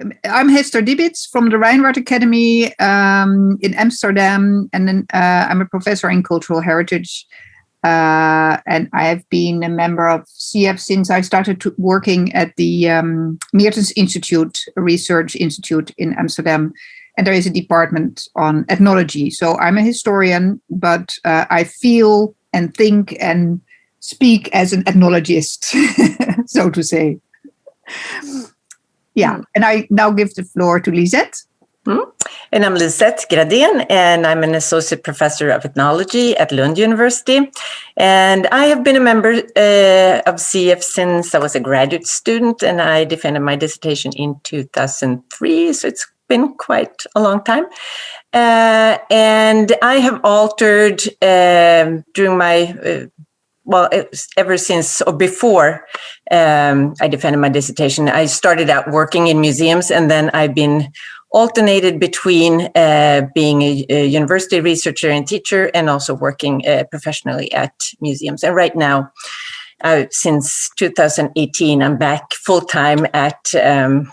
I'm Hester Dibitz from the Rijnwaard Academy in Amsterdam, and then I'm a professor in cultural heritage. And I have been a member of SIEF since I started working at the Meertens Institute, a research institute in Amsterdam. And there is a department on ethnology. So I'm a historian, but I feel and think and speak as an ethnologist, so to say. Yeah, and I now give the floor to Lisette. And I'm Lisette Gradén, and I'm an associate professor of ethnology at Lund University. And I have been a member of SIEF since I was a graduate student, and I defended my dissertation in 2003. So it's been quite a long time. And I have altered during my ever since or before I defended my dissertation. I started out working in museums, and then I've been alternated between being a university researcher and teacher and also working professionally at museums. And right now, since 2018, I'm back full-time at the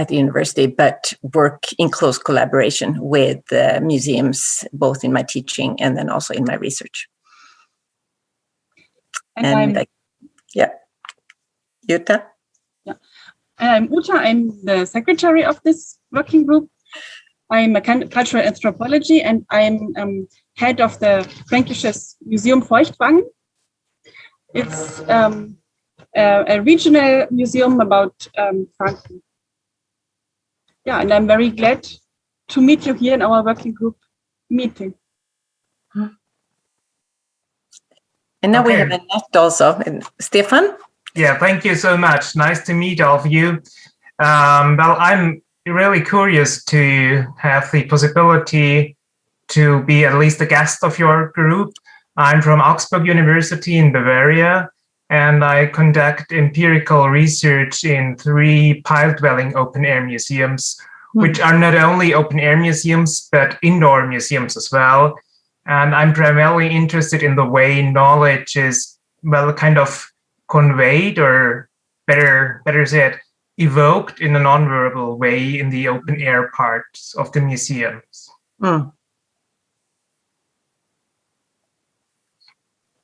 university, but work in close collaboration with museums, both in my teaching and then also in my research. And Jutta? Yeah. I'm Uta. I'm the secretary of this working group. I'm a cultural anthropology, and I'm head of the Fränkisches Museum Feuchtwangen. It's a regional museum about Franken. Yeah, and I'm very glad to meet you here in our working group meeting. And now we have Annette also. And Stefan? Yeah, thank you so much. Nice to meet all of you. Well, I'm really curious to have the possibility to be at least a guest of your group. I'm from Augsburg University in Bavaria, and I conduct empirical research in 3 pile-dwelling open-air museums, which are not only open-air museums, but indoor museums as well. And I'm primarily interested in the way knowledge is, well, kind of conveyed, or better said, evoked in a non-verbal way in the open-air parts of the museums.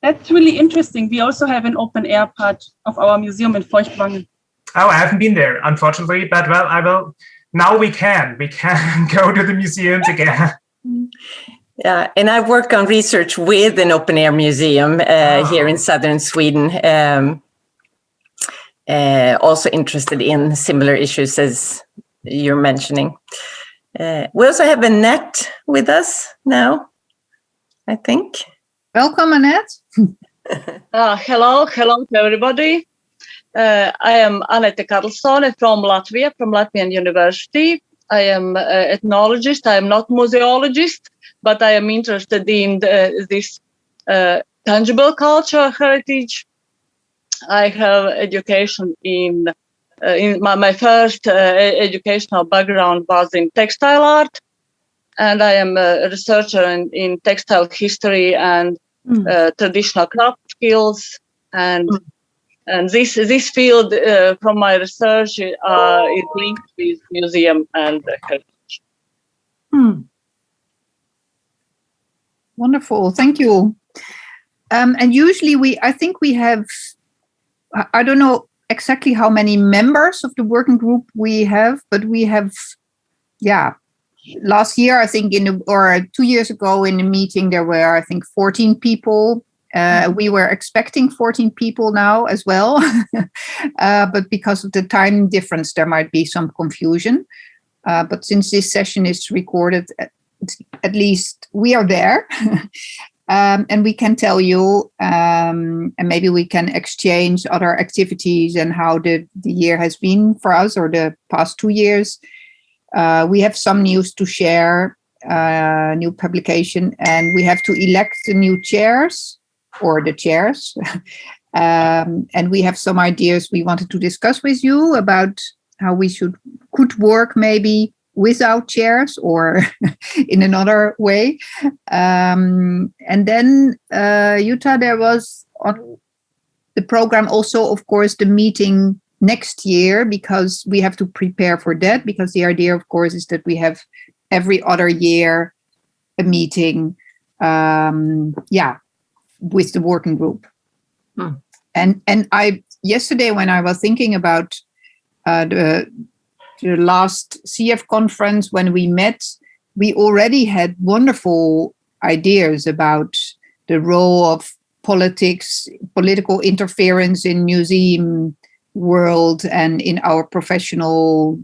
That's really interesting. We also have an open-air part of our museum in Feuchtwangen. Oh, I haven't been there, unfortunately, but well, I will. Now we can go to the museums again. Yeah, and I work on research with an open-air museum here in southern Sweden. Also interested in similar issues as you're mentioning. We also have Annette with us now, I think. Welcome, Annette. Hello to everybody. I am Annette Karlsson from Latvia, from Latvian University. I am an ethnologist. I am not museologist, but I am interested in this tangible cultural heritage. I have education in my first educational background was in textile art, and I am a researcher in textile history and traditional craft skills, and this field from my research is linked with museum and heritage. Wonderful, thank you. And usually I think we have, I don't know exactly how many members of the working group we have, but we have, last year, I think, or 2 years ago in the meeting, there were, I think, 14 people. We were expecting 14 people now as well, but because of the time difference, there might be some confusion. But since this session is recorded, at least we are there. And we can tell you, and maybe we can exchange other activities and how the year has been for us, or the past 2 years. We have some news to share, new publication, and we have to elect the new chairs, or the chairs. And we have some ideas we wanted to discuss with you about how we could work maybe without chairs or in another way. And then, Jutta, there was on the program also, of course, the meeting next year, because we have to prepare for that, because the idea, of course, is that we have every other year a meeting, with the working group. And I yesterday, when I was thinking about the last CF conference, when we met, we already had wonderful ideas about the role of political interference in museum world and in our professional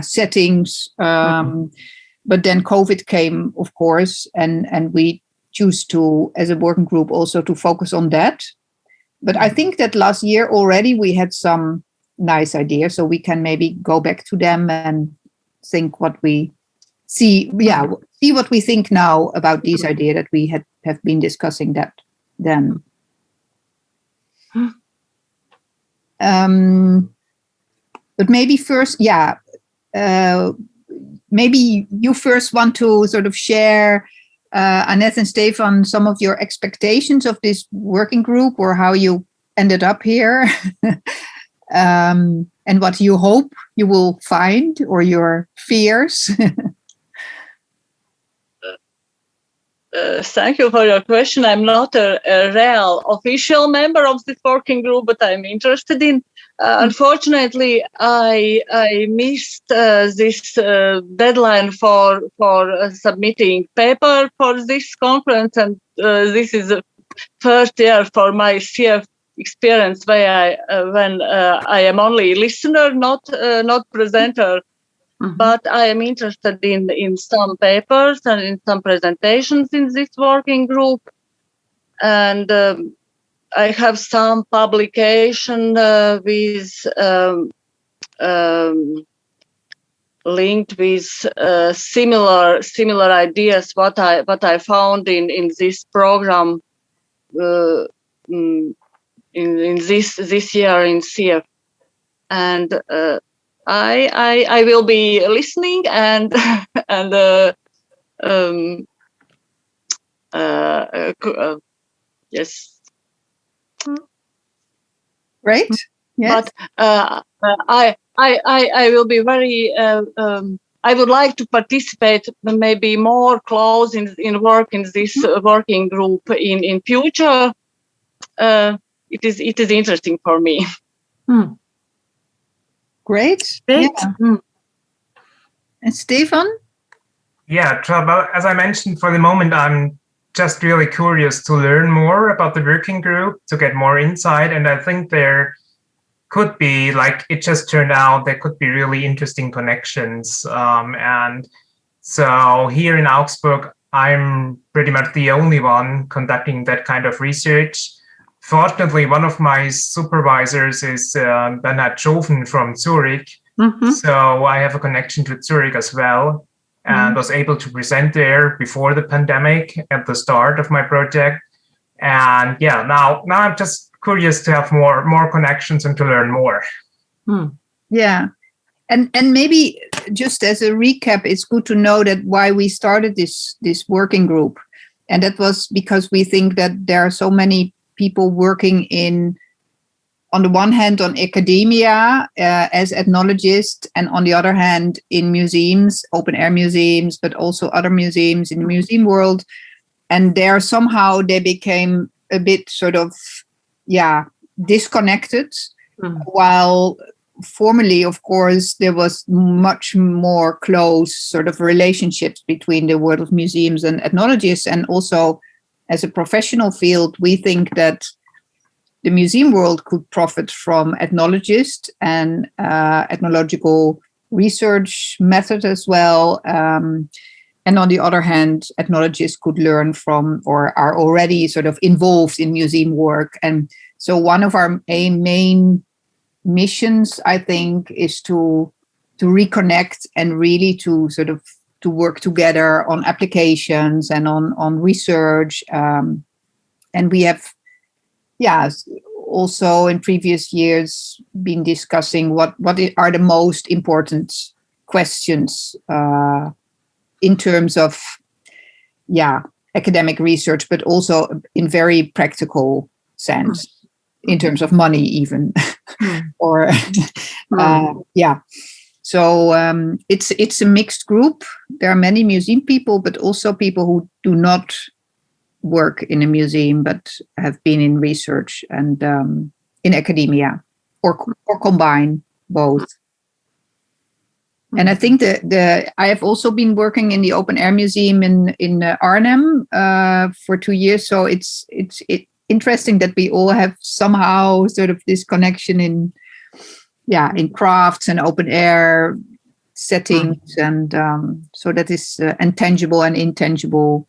settings. But then COVID came, of course, and we choose to, as a working group, also to focus on that. But I think that last year already we had some nice ideas, so we can maybe go back to them and think what we see what we think now about these ideas that we have been discussing that then. But maybe first, maybe you first want to sort of share, Annette and Stefan, some of your expectations of this working group, or how you ended up here, and what you hope you will find, or your fears. Thank you for your question. I'm not a real official member of this working group, but I'm interested in. Unfortunately, I missed this deadline for submitting paper for this conference, and this is the first year for my CF experience when I am only listener, not presenter. But I am interested in some papers and in some presentations in this working group, and I have some publication with linked with similar ideas what I found in this program in this year in CF, and I will be listening and yes. Great. Yes. But I will be very. I would like to participate, maybe more close in work in this working group in future. It is interesting for me. Great. Great. Yeah. And Stefan? Yeah, as I mentioned, for the moment, I'm just really curious to learn more about the working group, to get more insight. And I think there could be, like it just turned out, there could be really interesting connections. And so here in Augsburg, I'm pretty much the only one conducting that kind of research. Fortunately, one of my supervisors is Bernhard Schoven from Zurich. So I have a connection to Zurich as well, and was able to present there before the pandemic at the start of my project. And yeah, now I'm just curious to have more connections and to learn more. Yeah. And maybe just as a recap, it's good to know that why we started this working group. And that was because we think that there are so many people working on the one hand on academia as ethnologists, and on the other hand in museums, open air museums, but also other museums in the museum world. And there somehow they became a bit sort of, disconnected, while formerly, of course, there was much more close sort of relationships between the world of museums and ethnologists. And also as a professional field, we think that the museum world could profit from ethnologists and ethnological research methods as well. And on the other hand, ethnologists could learn from, or are already sort of involved in museum work. And so one of our main missions, I think, is to reconnect and really to sort of to work together on applications and on research. And we have, also in previous years been discussing what are the most important questions in terms of, academic research, but also in very practical sense, in terms of money even. or yeah. So it's a mixed group. There are many museum people, but also people who do not work in a museum, but have been in research and in academia, or combine both. And I think I have also been working in the Open Air Museum in Arnhem for 2 years. So it's interesting that we all have somehow sort of this connection in crafts and open air settings, and so that is tangible and intangible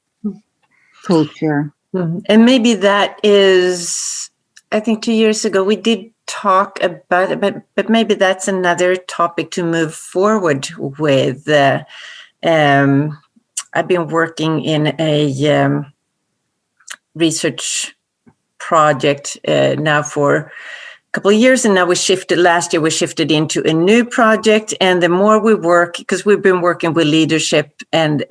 culture. And maybe that is, I think 2 years ago we did talk about it, but maybe that's another topic to move forward with. I've been working in a research project now for a couple of years, and now last year we shifted into a new project. And the more we work, because we've been working with leadership and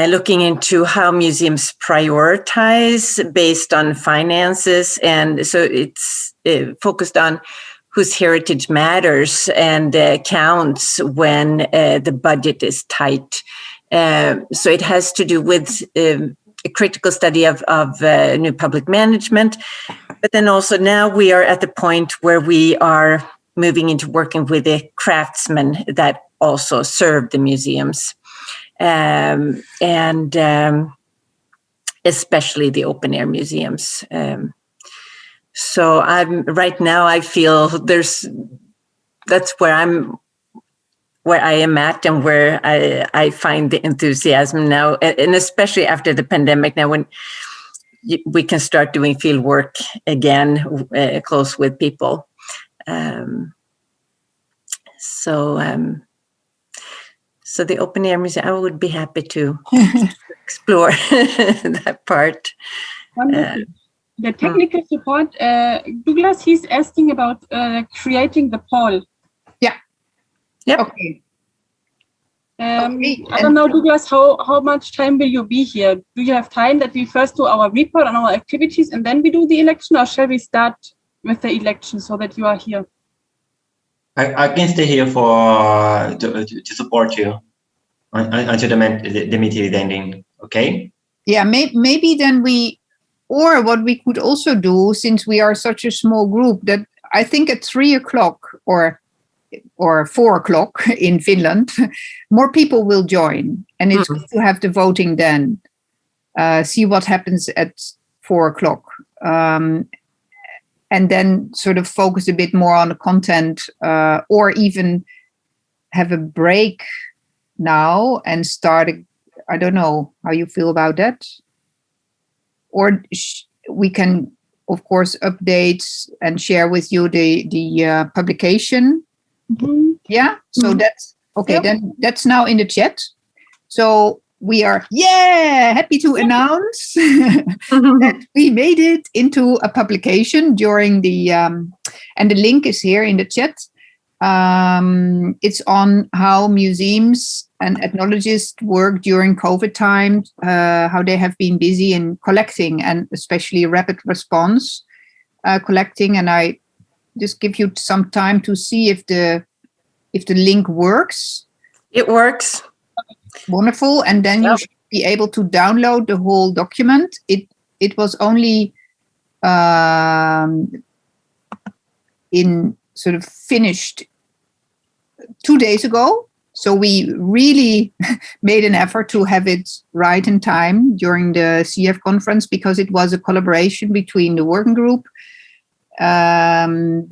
looking into how museums prioritize based on finances. And so it's focused on whose heritage matters and counts when the budget is tight. So it has to do with a critical study of new public management. But then also now we are at the point where we are moving into working with the craftsmen that also serve the museums. And especially the open air museums. So right now I feel that's where I am at, and where I find the enthusiasm now, and especially after the pandemic now, when we can start doing field work again, close with people. So the open air museum, I would be happy to explore that part. Wonderful. The technical support, Douglas, he's asking about creating the poll. Yeah. Yep. Okay. I don't know, Douglas, how much time will you be here? Do you have time that we first do our report on our activities and then we do the election, or shall we start with the election so that you are here? I can stay here to support you until the meeting is ending. Okay. Yeah, maybe then or what we could also do, since we are such a small group, that I think at 3:00 or 4:00 in Finland, more people will join, and it's good to have the voting then. See what happens at 4:00. And then sort of focus a bit more on the content, or even have a break now and start. I don't know how you feel about that. Or we can, of course, update and share with you the publication. Mm-hmm. Yeah. So that's okay. Yep. Then that's now in the chat. So we are happy to announce that we made it into a publication during and the link is here in the chat. It's on how museums and ethnologists work during COVID times, how they have been busy in collecting, and especially rapid response collecting. And I just give you some time to see if the link works. It works. Wonderful. And then you should be able to download the whole document. It was only in sort of finished 2 days ago. So we really made an effort to have it right in time during the SIEF conference, because it was a collaboration between the working group, the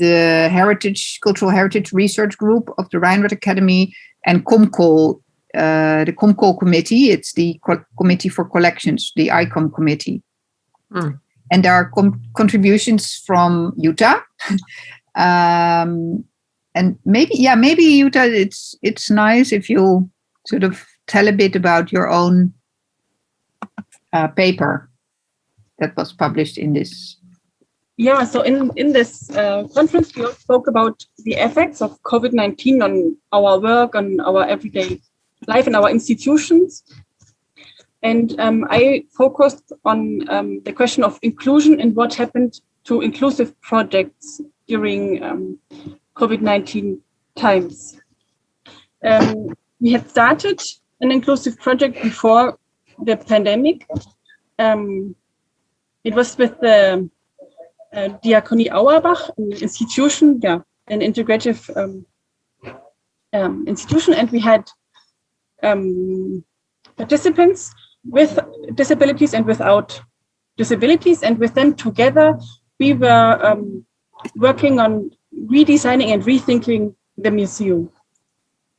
Cultural Heritage Research Group of the Rijnwaard Academy, and COMCOL, the COMCOL committee. It's the Committee for Collections, the ICOM committee. And there are contributions from Jutta. And maybe Jutta, it's nice if you sort of tell a bit about your own paper that was published in this. Yeah, so in this conference, we spoke about the effects of COVID-19 on our work, on our everyday life in our institutions. And I focused on the question of inclusion and what happened to inclusive projects during COVID-19 times. We had started an inclusive project before the pandemic. It was with the Diakonie Auerbach, an institution, an integrative institution, and we had participants with disabilities and without disabilities, and with them together we were working on redesigning and rethinking the museum.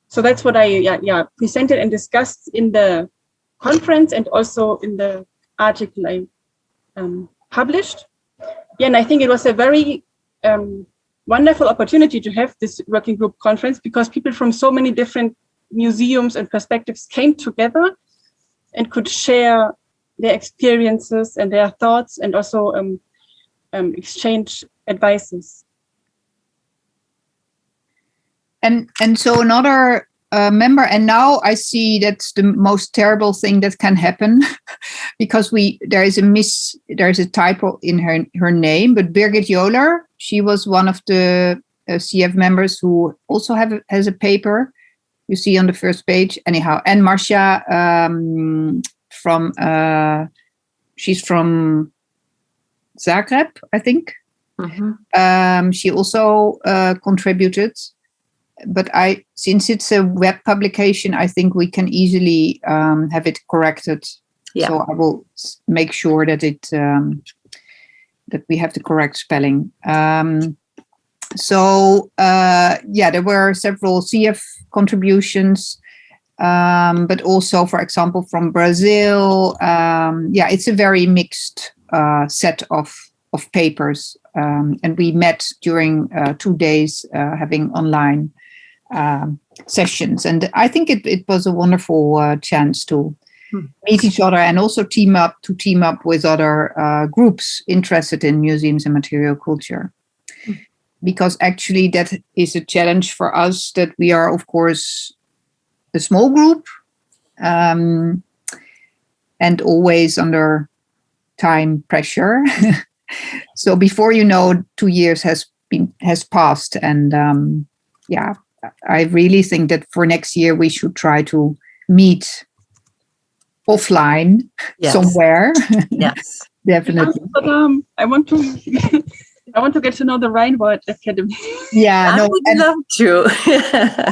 So that's what I presented and discussed in the conference and also in the article I published. Yeah, and I think it was a very wonderful opportunity to have this working group conference, because people from so many different museums and perspectives came together and could share their experiences and their thoughts, and also exchange advices. And so another member, and now I see that's the most terrible thing that can happen, because there is a typo in her name, but Birgit Joler, she was one of the CF members who also has a paper you see on the first page anyhow. And Marcia she's from Zagreb, I think. Mm-hmm. She also contributed. But since it's a web publication, I think we can easily have it corrected. Yeah. So I will make sure that that we have the correct spelling. There were several CF contributions, but also, for example, from Brazil. It's a very mixed set of papers, and we met during 2 days having online sessions, and I think it was a wonderful chance to meet each other and also team up with other groups interested in museums and material culture, because actually that is a challenge for us, that we are of course a small group and always under time pressure. So before you know, 2 years has passed, and I really think that for next year we should try to meet offline somewhere. Yes, definitely. But I want to get to know the Rheinwald Academy. Yeah, I would love to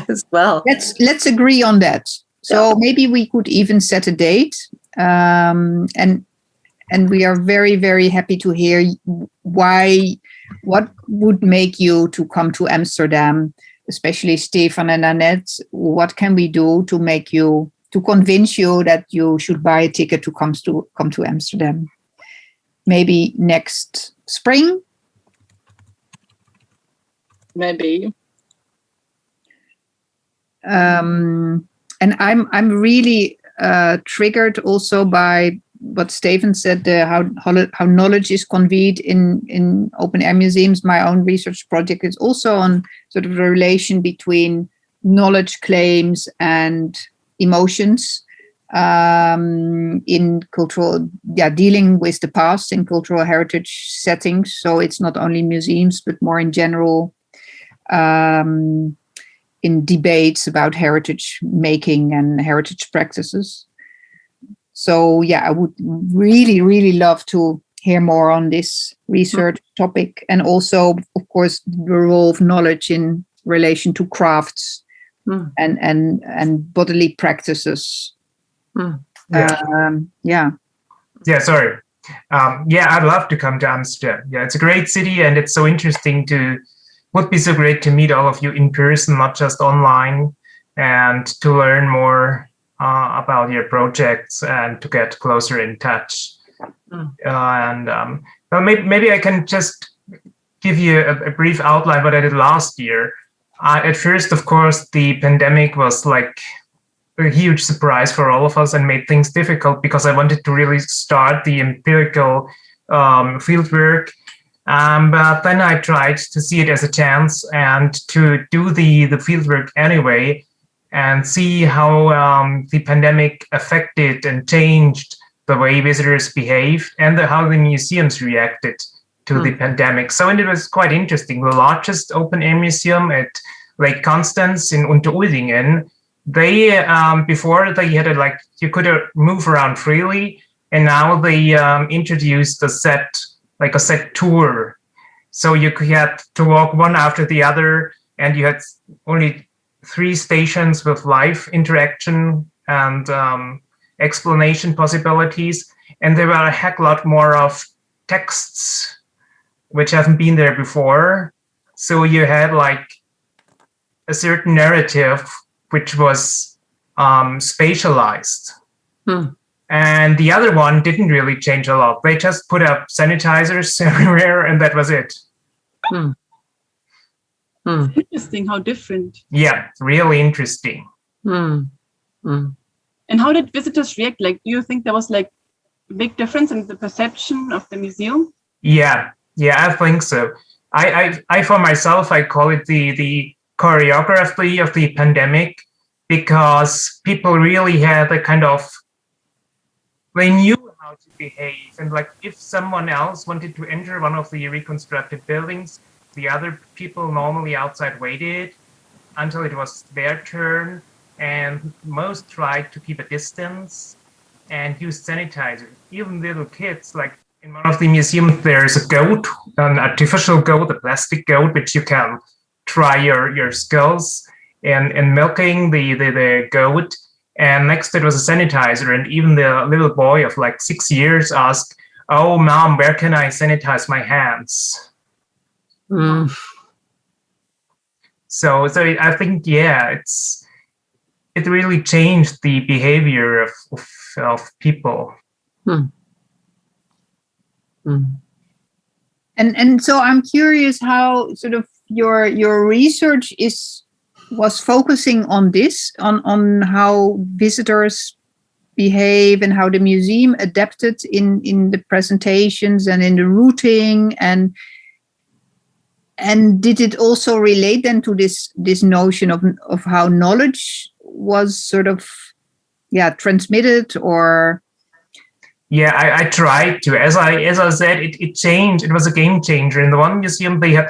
as well. Let's agree on that. So maybe we could even set a date, and we are very, very happy to hear what would make you to come to Amsterdam, especially Stefan and Annette. What can we do to convince you that you should buy a ticket to come to Amsterdam? Maybe next spring? Maybe. And I'm really triggered also by what Stefan said, how knowledge is conveyed in open air museums. My own research project is also on sort of the relation between knowledge claims and emotions in cultural, dealing with the past in cultural heritage settings. So it's not only museums, but more in general in debates about heritage making and heritage practices. So I would really, really love to hear more on this research topic, and also, of course, the role of knowledge in relation to crafts and bodily practices. Sorry. I'd love to come to Amsterdam. Yeah, it's a great city, and it's so interesting would be so great to meet all of you in person, not just online, and to learn more about your projects and to get closer in touch. Maybe I can just give you a brief outline what I did last year. At first, of course, the pandemic was like a huge surprise for all of us and made things difficult, because I wanted to really start the empirical fieldwork. But then I tried to see it as a chance and to do the fieldwork anyway, and see how the pandemic affected and changed the way visitors behaved and how the museums reacted to the pandemic. So and it was quite interesting. The largest open air museum at Lake Constance in Unteruldingen, they before they had it like you could move around freely, and now they introduced a set tour. So you had to walk one after the other, and you had only 3 stations with live interaction and explanation possibilities. And there were a heck lot more of texts which haven't been there before. So you had like a certain narrative which was spatialized. And the other one didn't really change a lot. They just put up sanitizers everywhere, and that was it. Interesting how different. Yeah, really interesting. And how did visitors react? Like, do you think there was like a big difference in the perception of the museum? Yeah, I think so. I for myself, I call it the choreography of the pandemic, because people really had a kind of, they knew how to behave. And like if someone else wanted to enter one of the reconstructed buildings, the other people normally outside waited until it was their turn, and most tried to keep a distance and use sanitizer. Even little kids, like in one of the museums, there's a goat, an artificial goat, a plastic goat, which you can try your skills in milking the goat. And next to it was a sanitizer, and even the little boy of like 6 years asked, "Oh, Mom, where can I sanitize my hands?" So I think, yeah, it really changed the behavior of people. And so I'm curious how sort of your research was focusing on this, on how visitors behave and how the museum adapted in the presentations and in the routing, and did it also relate then to this notion of how knowledge was sort of transmitted? Or I tried to. As I said, it changed. It was a game changer. In the one museum, they had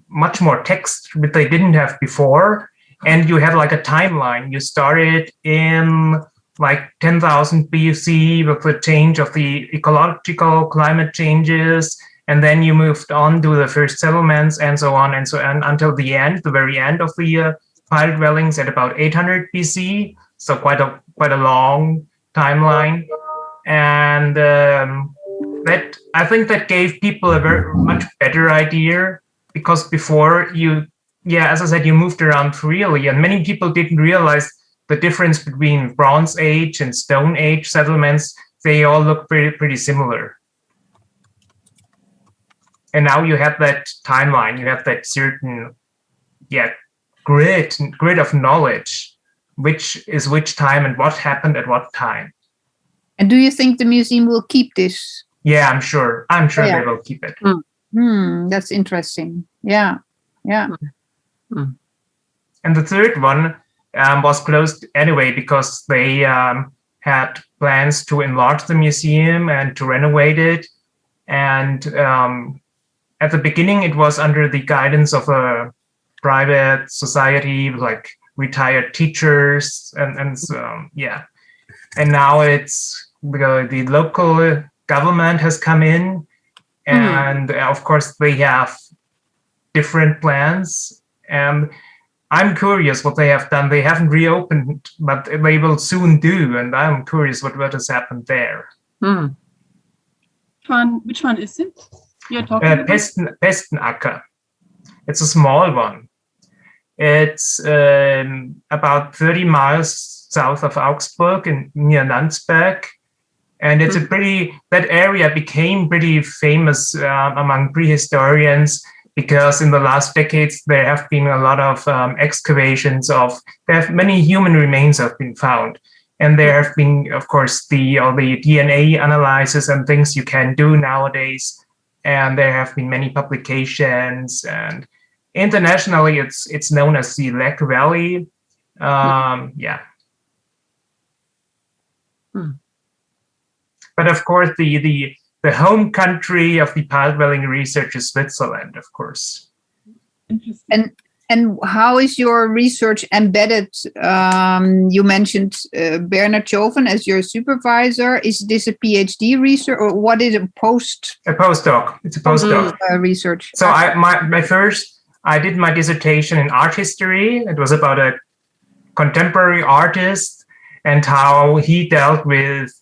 much more text, which they didn't have before. And you had like a timeline. You started in like 10,000 BC with the change of the ecological climate changes. And then you moved on to the first settlements and so on until the end, the very end of the pile dwellings at about 800 BC. So quite a long timeline. And that, I think that gave people a very much better idea, because before as I said, you moved around freely, and many people didn't realize the difference between Bronze Age and Stone Age settlements. They all look pretty similar. And now you have that timeline, you have that certain grid of knowledge, which is which time and what happened at what time. And do you think the museum will keep this? Yeah, I'm sure they will keep it. That's interesting. Yeah. And the third one was closed anyway, because they had plans to enlarge the museum and to renovate it. And at the beginning, it was under the guidance of a private society, like retired teachers and so, yeah. And now it's the local government has come in, and of course they have different plans. And I'm curious what they have done. They haven't reopened, but they will soon do. And I'm curious what has happened there. Which one is it you're talking about? Pestenacker. It's a small one. It's about 30 miles south of Augsburg near Landsberg. And it's that area became pretty famous among prehistorians, because in the last decades, there have been a lot of excavations many human remains have been found. And there have been, of course, all the DNA analysis and things you can do nowadays. And there have been many publications, and internationally, it's known as the Lech Valley. But of course, the the home country of the pile dwelling research is Switzerland, of course. Interesting. And how is your research embedded? You mentioned Bernard Choven as your supervisor. Is this a PhD research, or what is a postdoc? It's a postdoc Research. So I did my dissertation in art history. It was about a contemporary artist and how he dealt with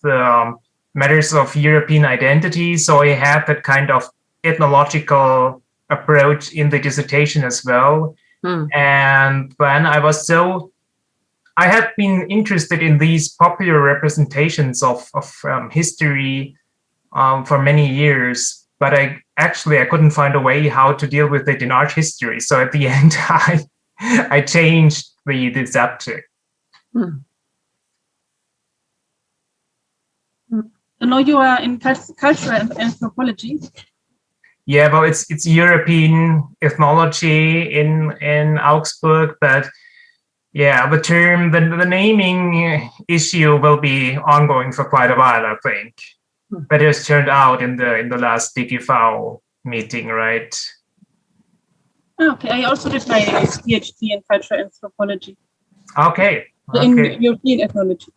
matters of European identity. So he had that kind of ethnological approach in the dissertation as well. And when I had been interested in these popular representations of history for many years, but I couldn't find a way how to deal with it in art history. So at the end, I changed the subject. So now you are in cultural anthropology. Yeah, well, it's European ethnology in Augsburg, but yeah, the naming issue will be ongoing for quite a while, I think. But it has turned out in the last DGV meeting, right? Okay, I also did my PhD in cultural anthropology. Okay. In European ethnology.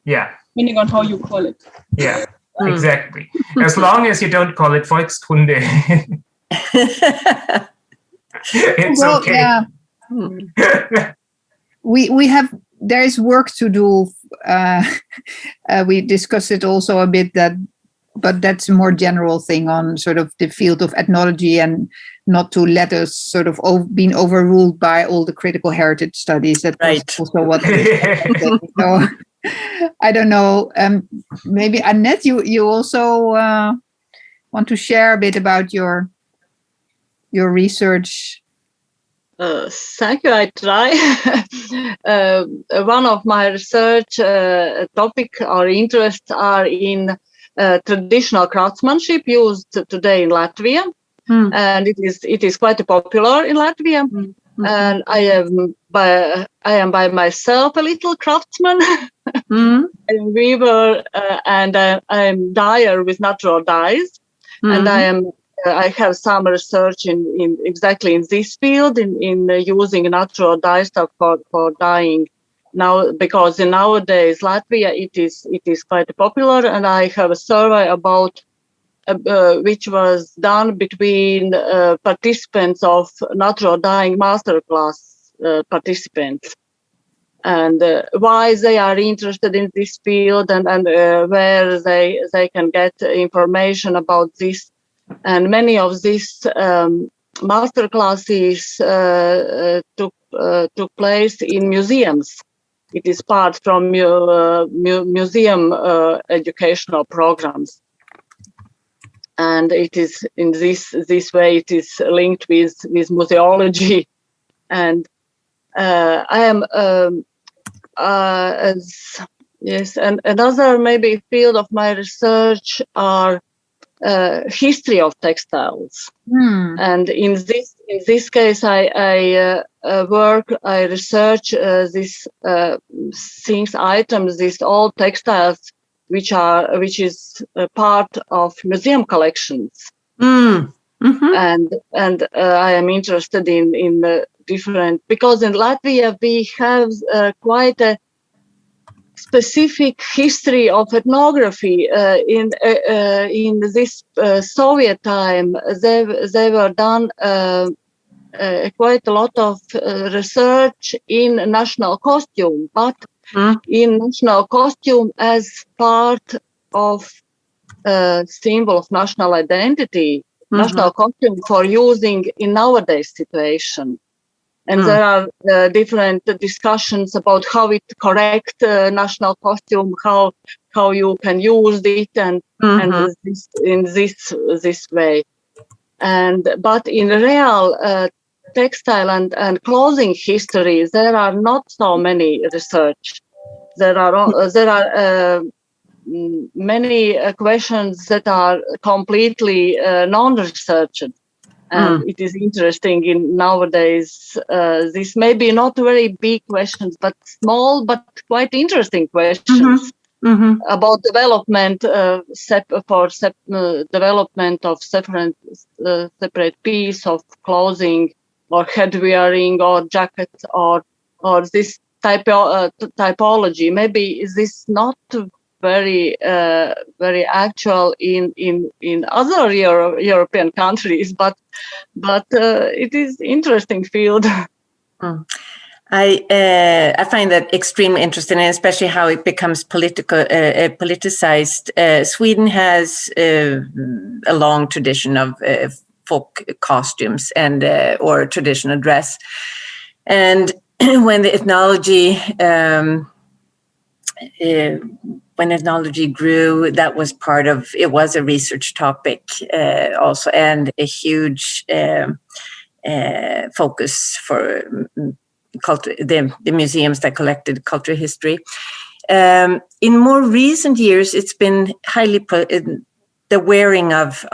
Yeah. Depending on how you call it. Yeah. Exactly. As long as you don't call it Volkskunde, it's okay. Yeah. There is work to do. We discussed it also a bit, but that's a more general thing on sort of the field of ethnology, and not to let us sort of being overruled by all the critical heritage studies. That was also what. So I don't know. Maybe Annette, you also want to share a bit about your research. Thank you. I try. One of my research topic or interests are in traditional craftsmanship used today in Latvia, and it is quite popular in Latvia. And I am by myself a little craftsman. I'm weaver, and I'm dyer with natural dyes, and I have some research in exactly in this field in using natural dye stuff for dyeing now, because nowadays Latvia it is quite popular, and I have a survey about which was done between participants of natural dyeing masterclass participants, and why they are interested in this field, and where they can get information about this. And many of these master classes took place in museums. It is part from museum educational programs, and it is in this way it is linked with museology. And I am and another maybe field of my research are history of textiles, and in this case, I research these items, these old textiles, which is part of museum collections, and I am interested in different, because in Latvia we have quite a specific history of ethnography. In this Soviet time, they were done quite a lot of research in national costume, but in national costume as part of symbol of national identity, national costume for using in nowadays situation. And there are different discussions about how it correct national costume, how you can use it, and in this way. But in real textile and clothing history, there are not so many research. There are many questions that are completely non-researched. And it is interesting in nowadays, this may be not very big questions, but small, but quite interesting questions. about development development of separate piece of clothing or head wearing or jackets or this typology. Maybe is this not very actual in other European countries, but it is interesting field. I find that extremely interesting, and especially how it becomes politicized. Sweden has a long tradition of folk costumes and or traditional dress, and when the ethnology grew, that was part of it. Was a research topic also, and a huge focus for culture, the museums that collected cultural history. In more recent years, it's been the wearing of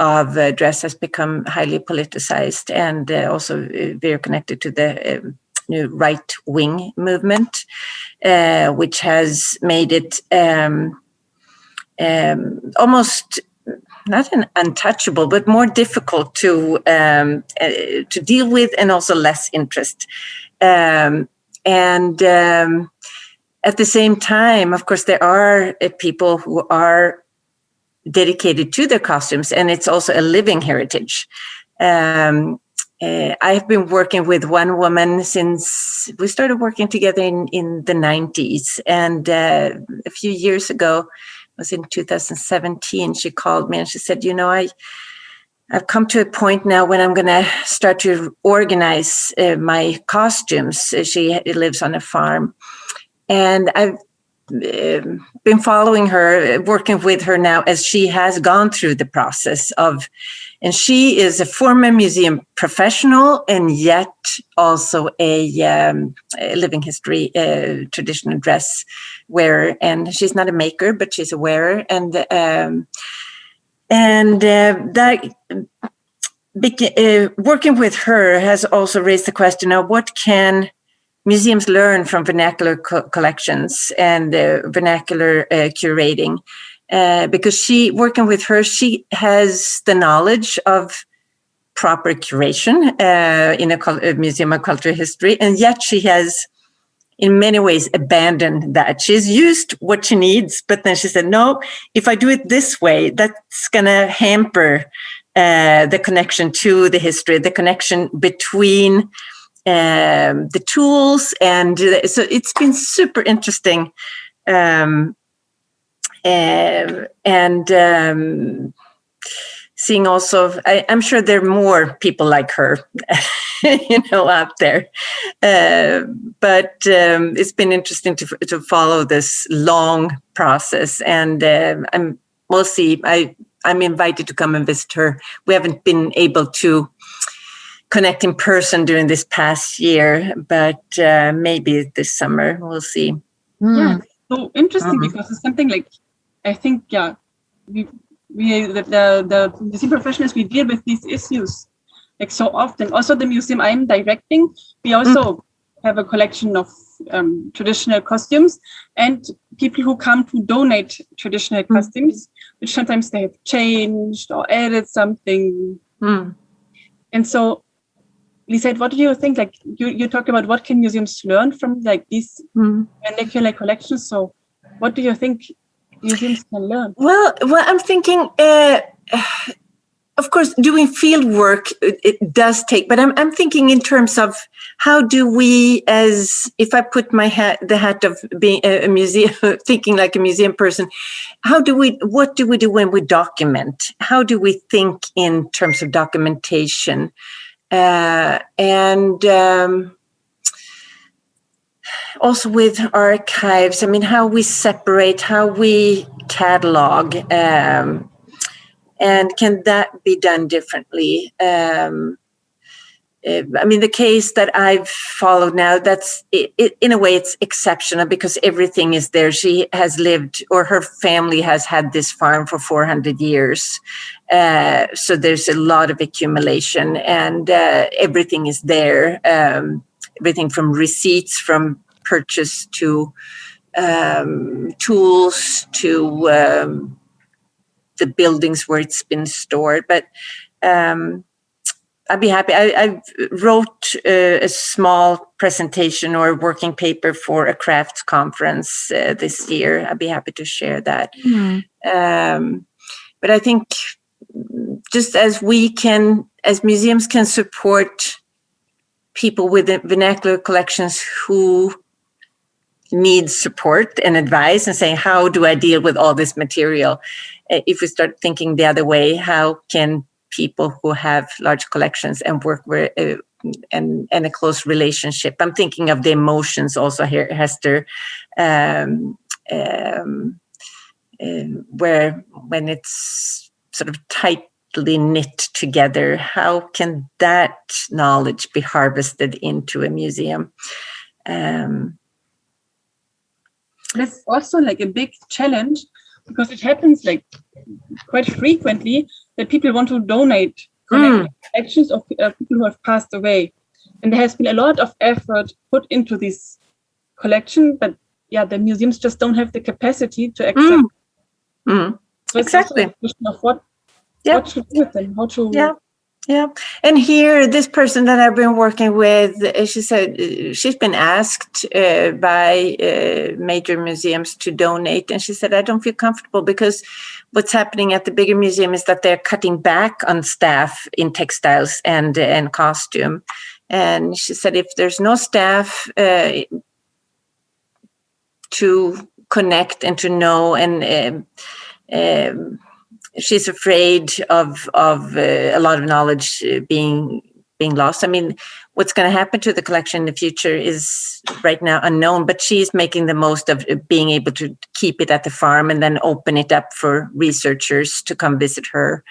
dress has become highly politicized, and also very connected to the new right-wing movement, which has made it almost not an untouchable, but more difficult to deal with, and also less interest. And at the same time, of course, there are people who are dedicated to their costumes, and it's also a living heritage. I've been working with one woman since we started working together in the 90s. And a few years ago, it was in 2017, she called me and she said, I've come to a point now when I'm going to start to organize my costumes. She lives on a farm. And I've been following her, working with her now as she has gone through the process of, and she is a former museum professional and yet also a living history traditional dress wearer. And she's not a maker, but she's a wearer. And working with her has also raised the question of what can museums learn from vernacular collections and vernacular curating, because working with her, she has the knowledge of proper curation in a museum of cultural history, and yet she has in many ways abandoned that. She's used what she needs, but then she said, no, if I do it this way, that's going to hamper the connection to the history, the connection between the tools. And so it's been super interesting. Seeing also, I'm sure there are more people like her, out there. But it's been interesting to follow this long process. And we'll see. I'm invited to come and visit her. We haven't been able to connect in person during this past year, but maybe this summer, we'll see. Yeah, so interesting because it's something like, I think, the museum professionals, we deal with these issues like so often. Also the museum I'm directing, we also have a collection of traditional costumes and people who come to donate traditional costumes, which sometimes they have changed or added something. And so, Lisa, what do you think? Like you talked about what can museums learn from like these vernacular collections. So what do you think museums can learn? Well, I'm thinking, of course, doing field work, it does take, but I'm thinking in terms of how do we, as if I put the hat of being a museum, thinking like a museum person, what do we do when we document? How do we think in terms of documentation? And also with archives, I mean, how we separate, how we catalog, and can that be done differently? I mean, the case that I've followed now, that's in a way it's exceptional because everything is there. She has lived, or her family has had this farm for 400 years. So there's a lot of accumulation and everything is there. Everything from receipts from purchase to tools to the buildings where it's been stored. But I'd be happy. I wrote a small presentation or working paper for a crafts conference this year. I'd be happy to share that. But I think just as museums can support people with vernacular collections who need support and advice and saying, how do I deal with all this material? If we start thinking the other way, how can people who have large collections and work with and a close relationship? I'm thinking of the emotions also here, Hester, where when it's sort of tightly knit together, how can that knowledge be harvested into a museum? That's also like a big challenge, because it happens like quite frequently that people want to donate collections of people who have passed away. And there has been a lot of effort put into this collection, but the museums just don't have the capacity to accept. So it's exactly a question of what to do with them, how to... Yeah. And here, this person that I've been working with, she said she's been asked by major museums to donate. And she said, I don't feel comfortable because what's happening at the bigger museum is that they're cutting back on staff in textiles and costume. And she said, if there's no staff to connect and to know, and she's afraid of a lot of knowledge being lost. I mean, what's going to happen to the collection in the future is right now unknown, but she's making the most of being able to keep it at the farm and then open it up for researchers to come visit her.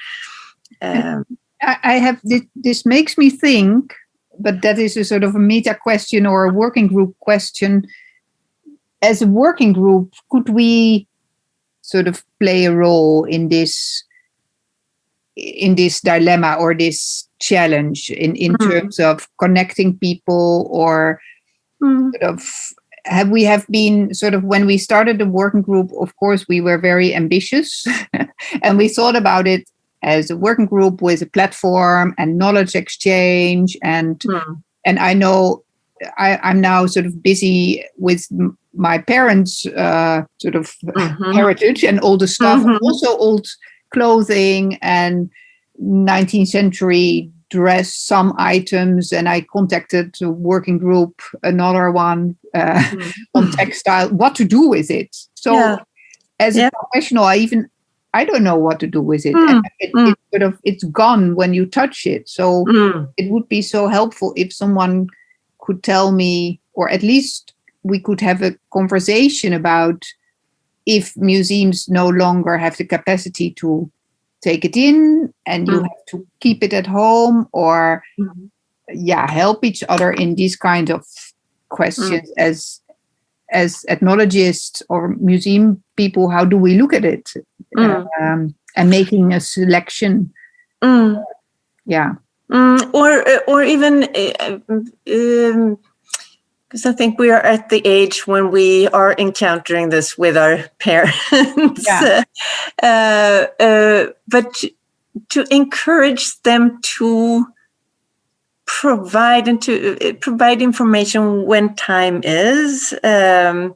This makes me think, but that is a sort of a meta question or a working group question. As a working group, could we sort of play a role in this dilemma or this challenge in terms of connecting people, or sort of have been sort of, when we started the working group, of course we were very ambitious and we thought about it as a working group with a platform and knowledge exchange, and I know I'm now sort of busy with my parents' sort of heritage and all the stuff, and also old clothing and 19th century dress, some items, and I contacted a working group, another one on textile, what to do with it. So as a professional, I don't know what to do with it. And it's gone when you touch it. So it would be so helpful if someone could tell me, or at least we could have a conversation about if museums no longer have the capacity to take it in and you have to keep it at home, or help each other in these kind of questions as ethnologists or museum people. How do we look at it? And making a selection. Or even because I think we are at the age when we are encountering this with our parents. But to encourage them to provide information when time is. I'm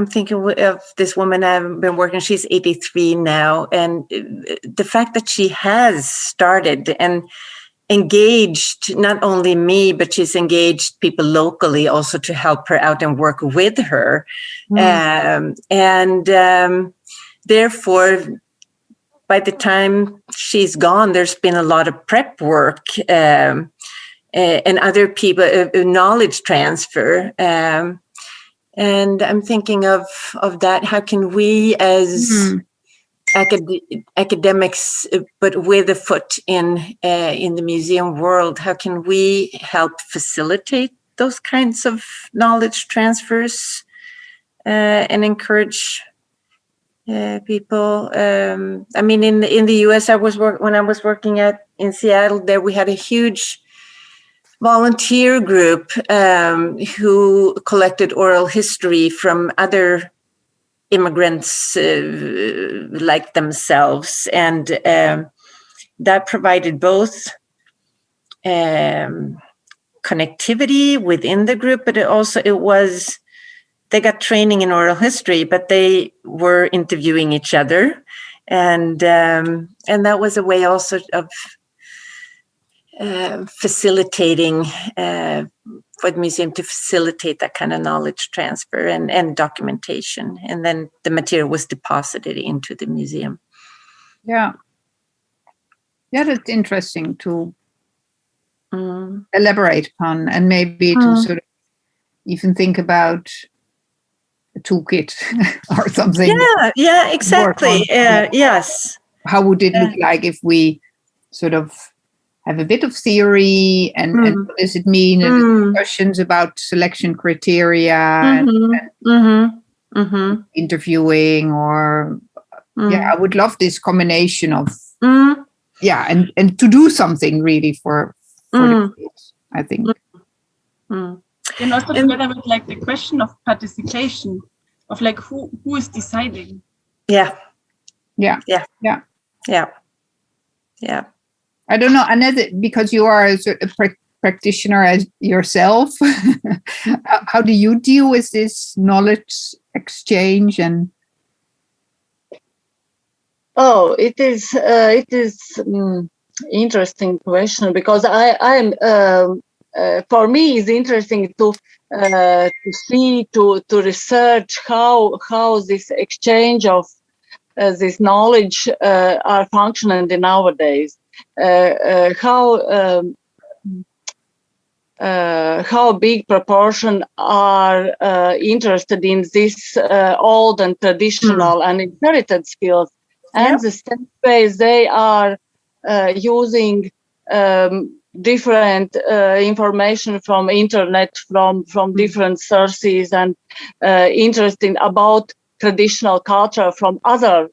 thinking of this woman I've been working. She's 83 now, and the fact that she has started and engaged not only me, but she's engaged people locally also to help her out and work with her. Therefore, by the time she's gone, there's been a lot of prep work and other people, knowledge transfer. And I'm thinking of that. How can we as academics, but with a foot in the museum world, how can we help facilitate those kinds of knowledge transfers and encourage people? I mean, in the US, when I was working in Seattle, there we had a huge volunteer group who collected oral history from other immigrants like themselves, and that provided both connectivity within the group, but they got training in oral history, but they were interviewing each other, and that was a way also of facilitating for the museum to facilitate that kind of knowledge transfer and documentation, and then the material was deposited into the museum. Yeah, that's interesting to elaborate upon, and maybe to sort of even think about a toolkit or something. Yeah, exactly. Yes. How would it look like if we sort of have a bit of theory, and what does it mean, and discussions about selection criteria, and interviewing, or I would love this combination of and to do something really for the kids, I think. And also together with like the question of participation, of like who is deciding. Yeah. I don't know, Annette, because you are a practitioner as yourself. How do you deal with this knowledge exchange? And it is interesting question, because I'm for me it's interesting to see, to research how this exchange of this knowledge are functioning nowadays. How big proportion are interested in this old and traditional and inherited skills, and the same way they are using different information from internet, from different sources, and interesting about traditional culture from other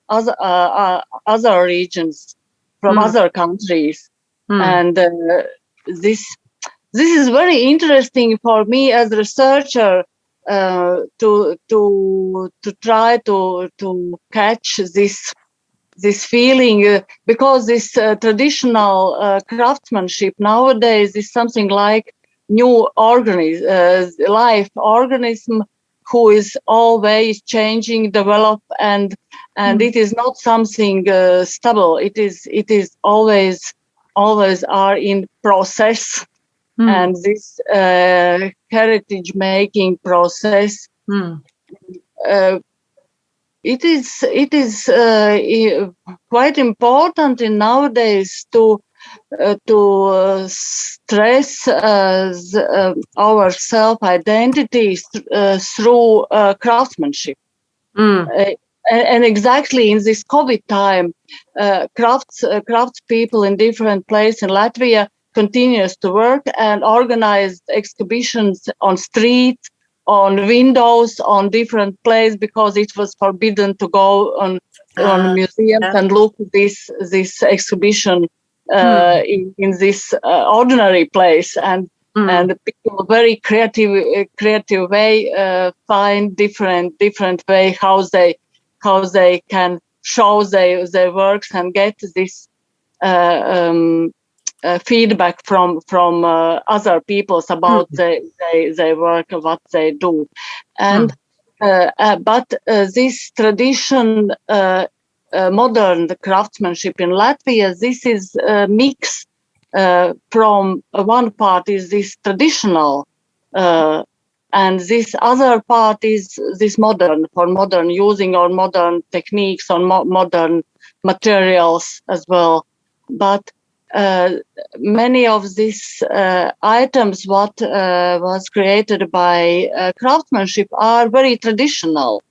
regions, from other countries, and this is very interesting for me as a researcher to try to catch this feeling, because this traditional craftsmanship nowadays is something like new life organism who is always changing, develop, and it is not something stable. It is always are in process, and this heritage making process. It is quite important in nowadays to stress our self-identity through craftsmanship. And exactly in this COVID time, crafts people in different places in Latvia continues to work and organize exhibitions on streets, on windows, on different places, because it was forbidden to go on museums and look at this exhibition in this ordinary place, and people very creative way find different way how they can show their works and get this feedback from other peoples about their work and what they do, and but this tradition, modern craftsmanship in Latvia, this is a mix. From one part is this traditional, and this other part is this modern, for modern using on modern techniques, on modern materials as well. But many of these items what was created by craftsmanship are very traditional.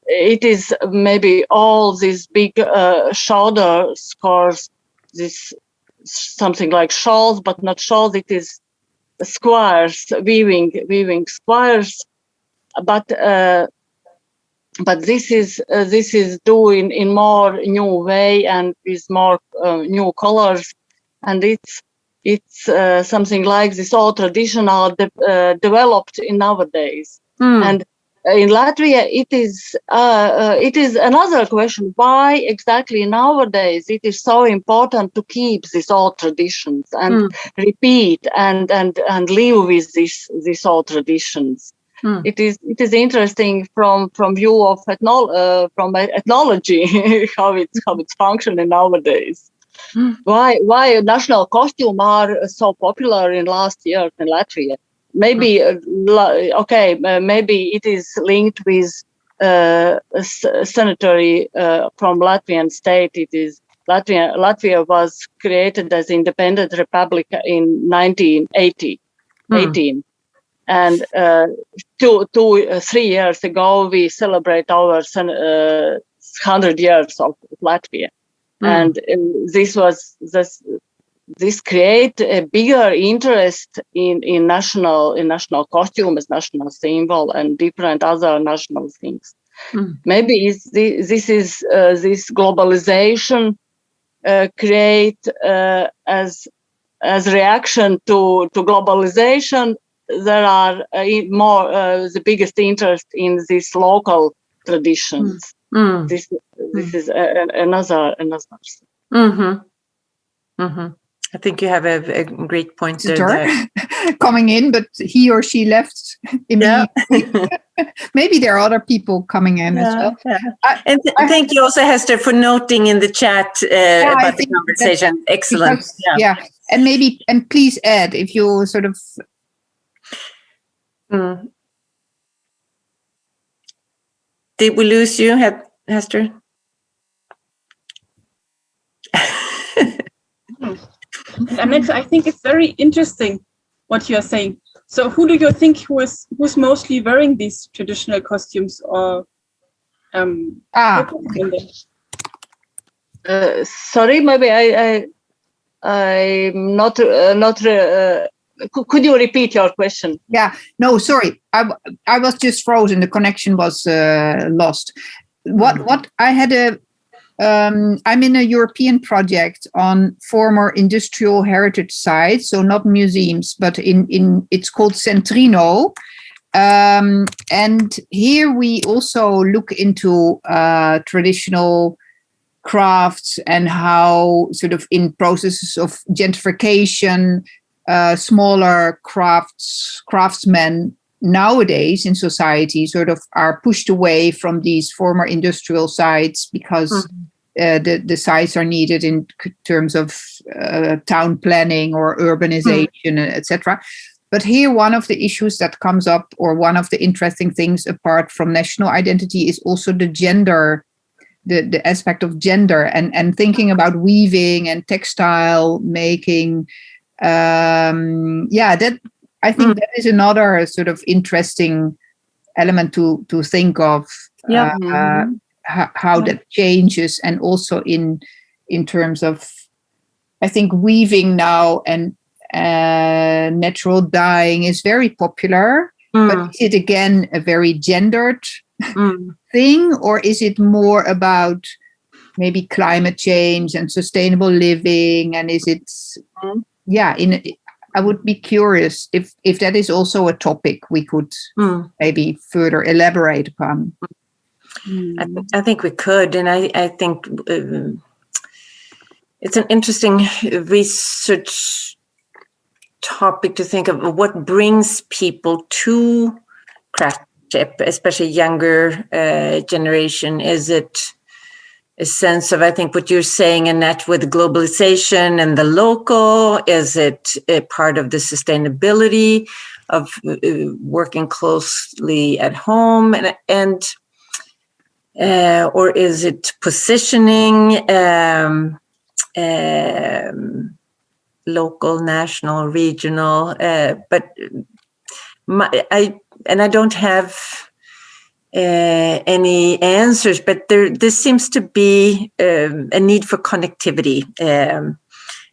It is maybe all these big shoulder scores, this something like shawls, but not shawls. It is squares, weaving squares, but this is doing in more new way and with more new colors, and it's something like this old tradition are developed in nowadays. And in Latvia, it is another question. Why exactly nowadays it is so important to keep these old traditions and repeat and live with these old traditions? It is interesting from view of ethnology how it's functioning nowadays. Why national costume are so popular in last years in Latvia? Maybe maybe it is linked with sanitary from Latvian state. It is Latvia was created as independent republic in 1918. And 3 years ago, we celebrate our 100 years of Latvia. And this create a bigger interest in national costume as national symbol and different other national things. Maybe this globalization create as reaction to globalization. There are more the biggest interest in these local traditions. This is another. I think you have a great point there. Coming in, but he or she left immediately. Maybe there are other people coming in as well. Yeah. Thank you also, Hester, for noting in the chat about the conversation. Excellent. Because, and please add if you sort of. Did we lose you, Hester? I think it's very interesting what you are saying. So, who do you think who's mostly wearing these traditional costumes or? Sorry, maybe I'm not. Could you repeat your question? Yeah. No, sorry. I was just frozen. The connection was lost. What I had I'm in a European project on former industrial heritage sites, so not museums, but in it's called Centrino. And here we also look into traditional crafts and how sort of in processes of gentrification, smaller craftsmen nowadays in society sort of are pushed away from these former industrial sites because the sites are needed in terms of town planning or urbanization, etc. But here, one of the issues that comes up, or one of the interesting things apart from national identity, is also the gender, the aspect of gender, and thinking about weaving and textile making. That I think that is another sort of interesting element to think of. How that changes, and also in terms of, I think weaving now and natural dyeing is very popular, but is it again a very gendered thing, or is it more about maybe climate change and sustainable living? And is it I would be curious if that is also a topic we could maybe further elaborate upon. I think we could, and I think it's an interesting research topic to think of what brings people to craftsmanship, especially younger generation. Is it a sense of, I think, what you're saying, Annette, with globalization and the local? Is it a part of the sustainability of working closely at home and or is it positioning, local, national, regional? But I don't have any answers. But there seems to be a need for connectivity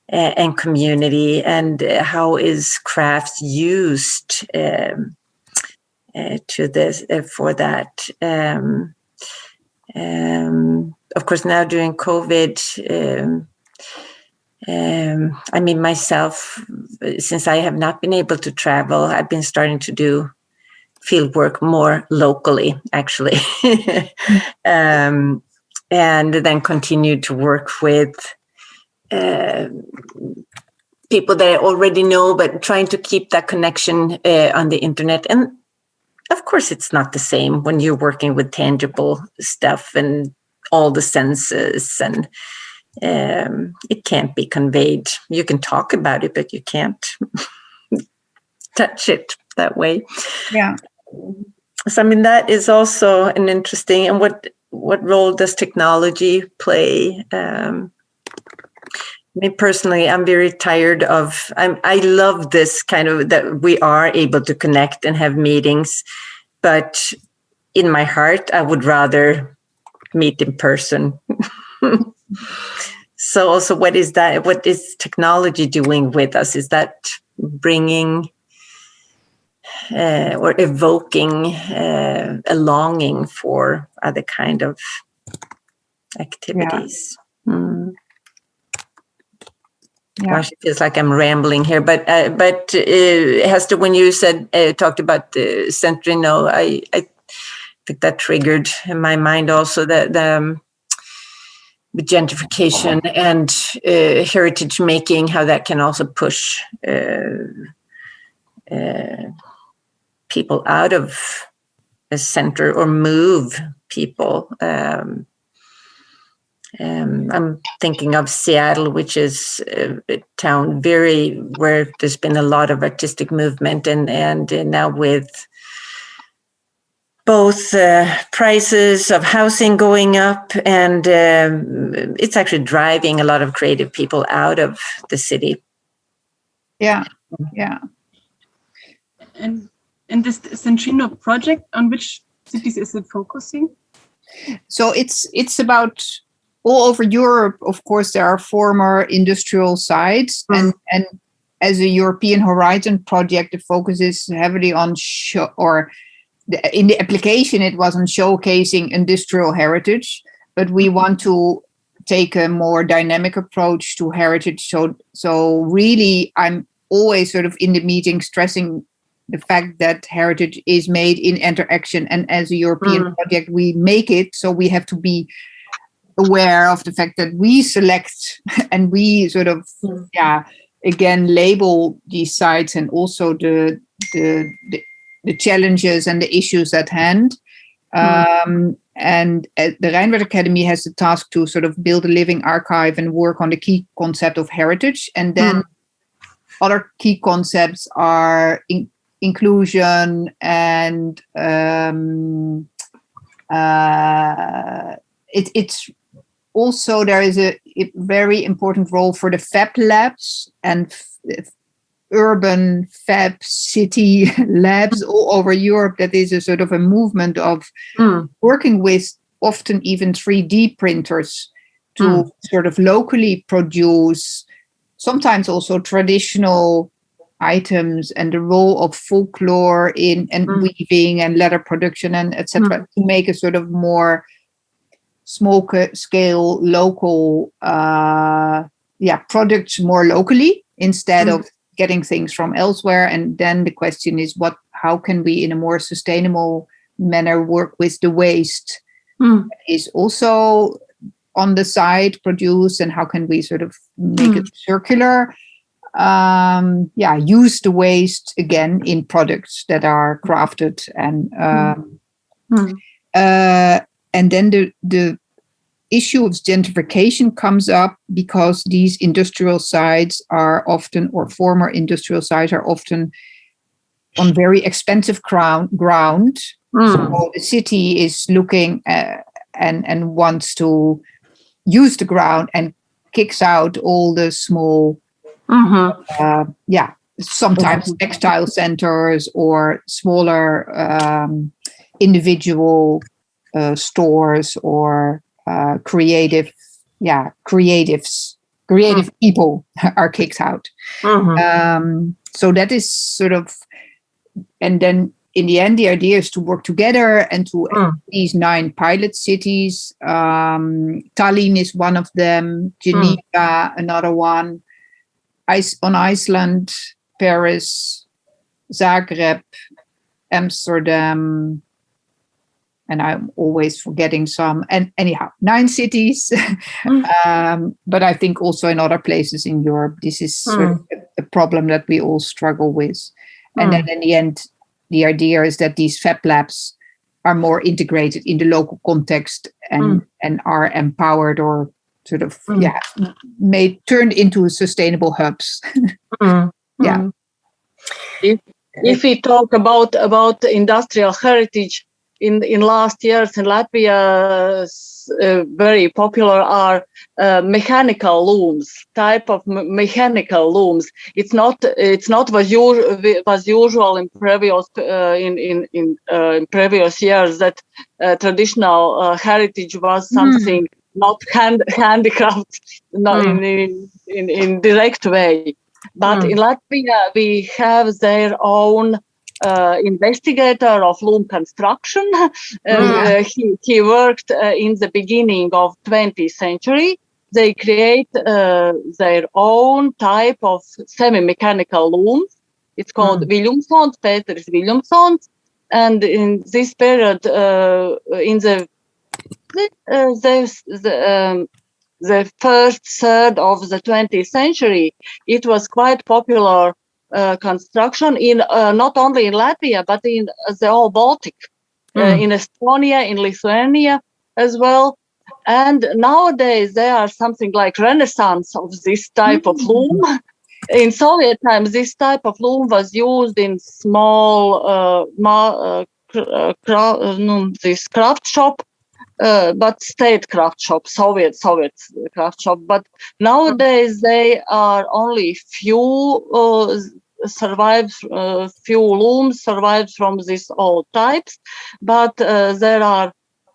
and community. And how is crafts used to this for that? Of course, now during COVID, I mean, myself, since I have not been able to travel, I've been starting to do field work more locally, actually. And then continue to work with people that I already know, but trying to keep that connection on the internet. And of course, it's not the same when you're working with tangible stuff and all the senses, and it can't be conveyed. You can talk about it, but you can't touch it that way. Yeah. So, I mean, that is also an interesting, and what role does technology play? Me personally, I'm very tired of, I love this kind of, that we are able to connect and have meetings, but in my heart, I would rather meet in person. So also, what is that? What is technology doing with us? Is that bringing or evoking a longing for other kind of activities? Yeah. Mm. Yeah. Gosh, it feels like I'm rambling here, but Hester, when you said talked about the Centrino, I think that triggered in my mind also that the gentrification and heritage making, how that can also push people out of a center or move people. I'm thinking of Seattle, which is a town where there's been a lot of artistic movement, and now with both prices of housing going up, and it's actually driving a lot of creative people out of the city. Yeah, yeah. And this Centrino project, on which cities is it focusing? So it's about all over Europe. Of course, there are former industrial sites, and as a European Horizon project, the focus is heavily on in the application, it was on showcasing industrial heritage, but we want to take a more dynamic approach to heritage. So really, I'm always sort of in the meeting stressing the fact that heritage is made in interaction, and as a European project, we make it. So we have to be aware of the fact that we select and we sort of, again, label these sites, and also the challenges and the issues at hand. And the Rijnwaard Academy has the task to sort of build a living archive and work on the key concept of heritage. And then other key concepts are inclusion and it's also, there is a very important role for the Fab Labs and urban Fab city labs all over Europe. That is a sort of a movement of working with often even 3D printers to sort of locally produce, sometimes also traditional items, and the role of folklore in and weaving and leather production and etc. to make a sort of more small scale local products more locally instead of getting things from elsewhere. And then the question is, how can we in a more sustainable manner work with the waste that is also on the side produced, and how can we sort of make it circular, use the waste again in products that are crafted, and then the issue of gentrification comes up because these industrial sites are often, or former industrial sites are often, on very expensive ground. So the city is looking and wants to use the ground and kicks out all the small, sometimes textile centers or smaller individual stores or creative people are kicked out. So that is sort of, and then in the end, the idea is to work together and to these 9 pilot cities. Tallinn is one of them, Geneva, another one, on Iceland, Paris, Zagreb, Amsterdam, and I'm always forgetting some. And anyhow, 9 cities. But I think also in other places in Europe, this is sort of a problem that we all struggle with. And then in the end, the idea is that these fab labs are more integrated in the local context and are empowered or sort of turned into sustainable hubs. Yeah. If we talk about industrial heritage in last years in Latvia, very popular are mechanical looms, type of mechanical looms. It's not was usual in previous in previous years that traditional heritage was something not handicraft, not in direct way. But in Latvia, we have their own investigator of loom construction. He worked in the beginning of 20th century. They create their own type of semi-mechanical looms. It's called Williamsons, Peters Williamsons. And in this period, in the first third of the 20th century, it was quite popular construction in not only in Latvia, but in the whole Baltic, in Estonia, in Lithuania as well. And nowadays, there are something like renaissance of this type of loom. In Soviet times, this type of loom was used in small this craft shop, but state craft shop, Soviet craft shop. But nowadays, they are only few few looms survived from these old types, but there are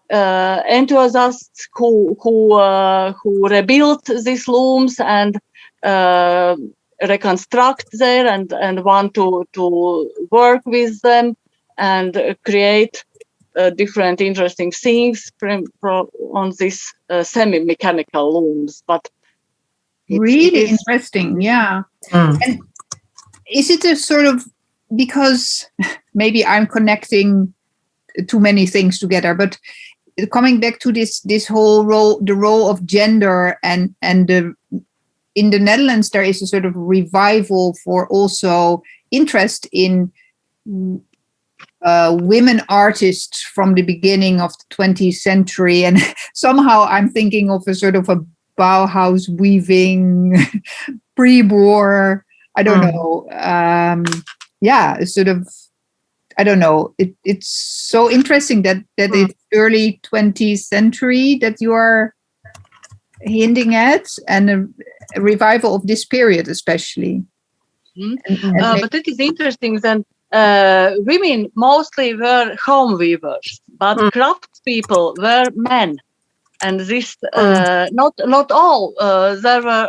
enthusiasts who rebuilt these looms and reconstruct there and want to work with them and create different interesting things on these semi-mechanical looms. But really interesting, yeah. And is it a sort of, because maybe I'm connecting too many things together, but coming back to this whole role, the role of gender and in the Netherlands, there is a sort of revival for also interest in women artists from the beginning of the 20th century. And somehow I'm thinking of a sort of a Bauhaus weaving pre-war, I don't know. Sort of, I don't know. It's so interesting that it's early 20th century that you are hinting at, and a revival of this period especially. But it is interesting that women mostly were home weavers, but craftspeople were men. And this, not all, there were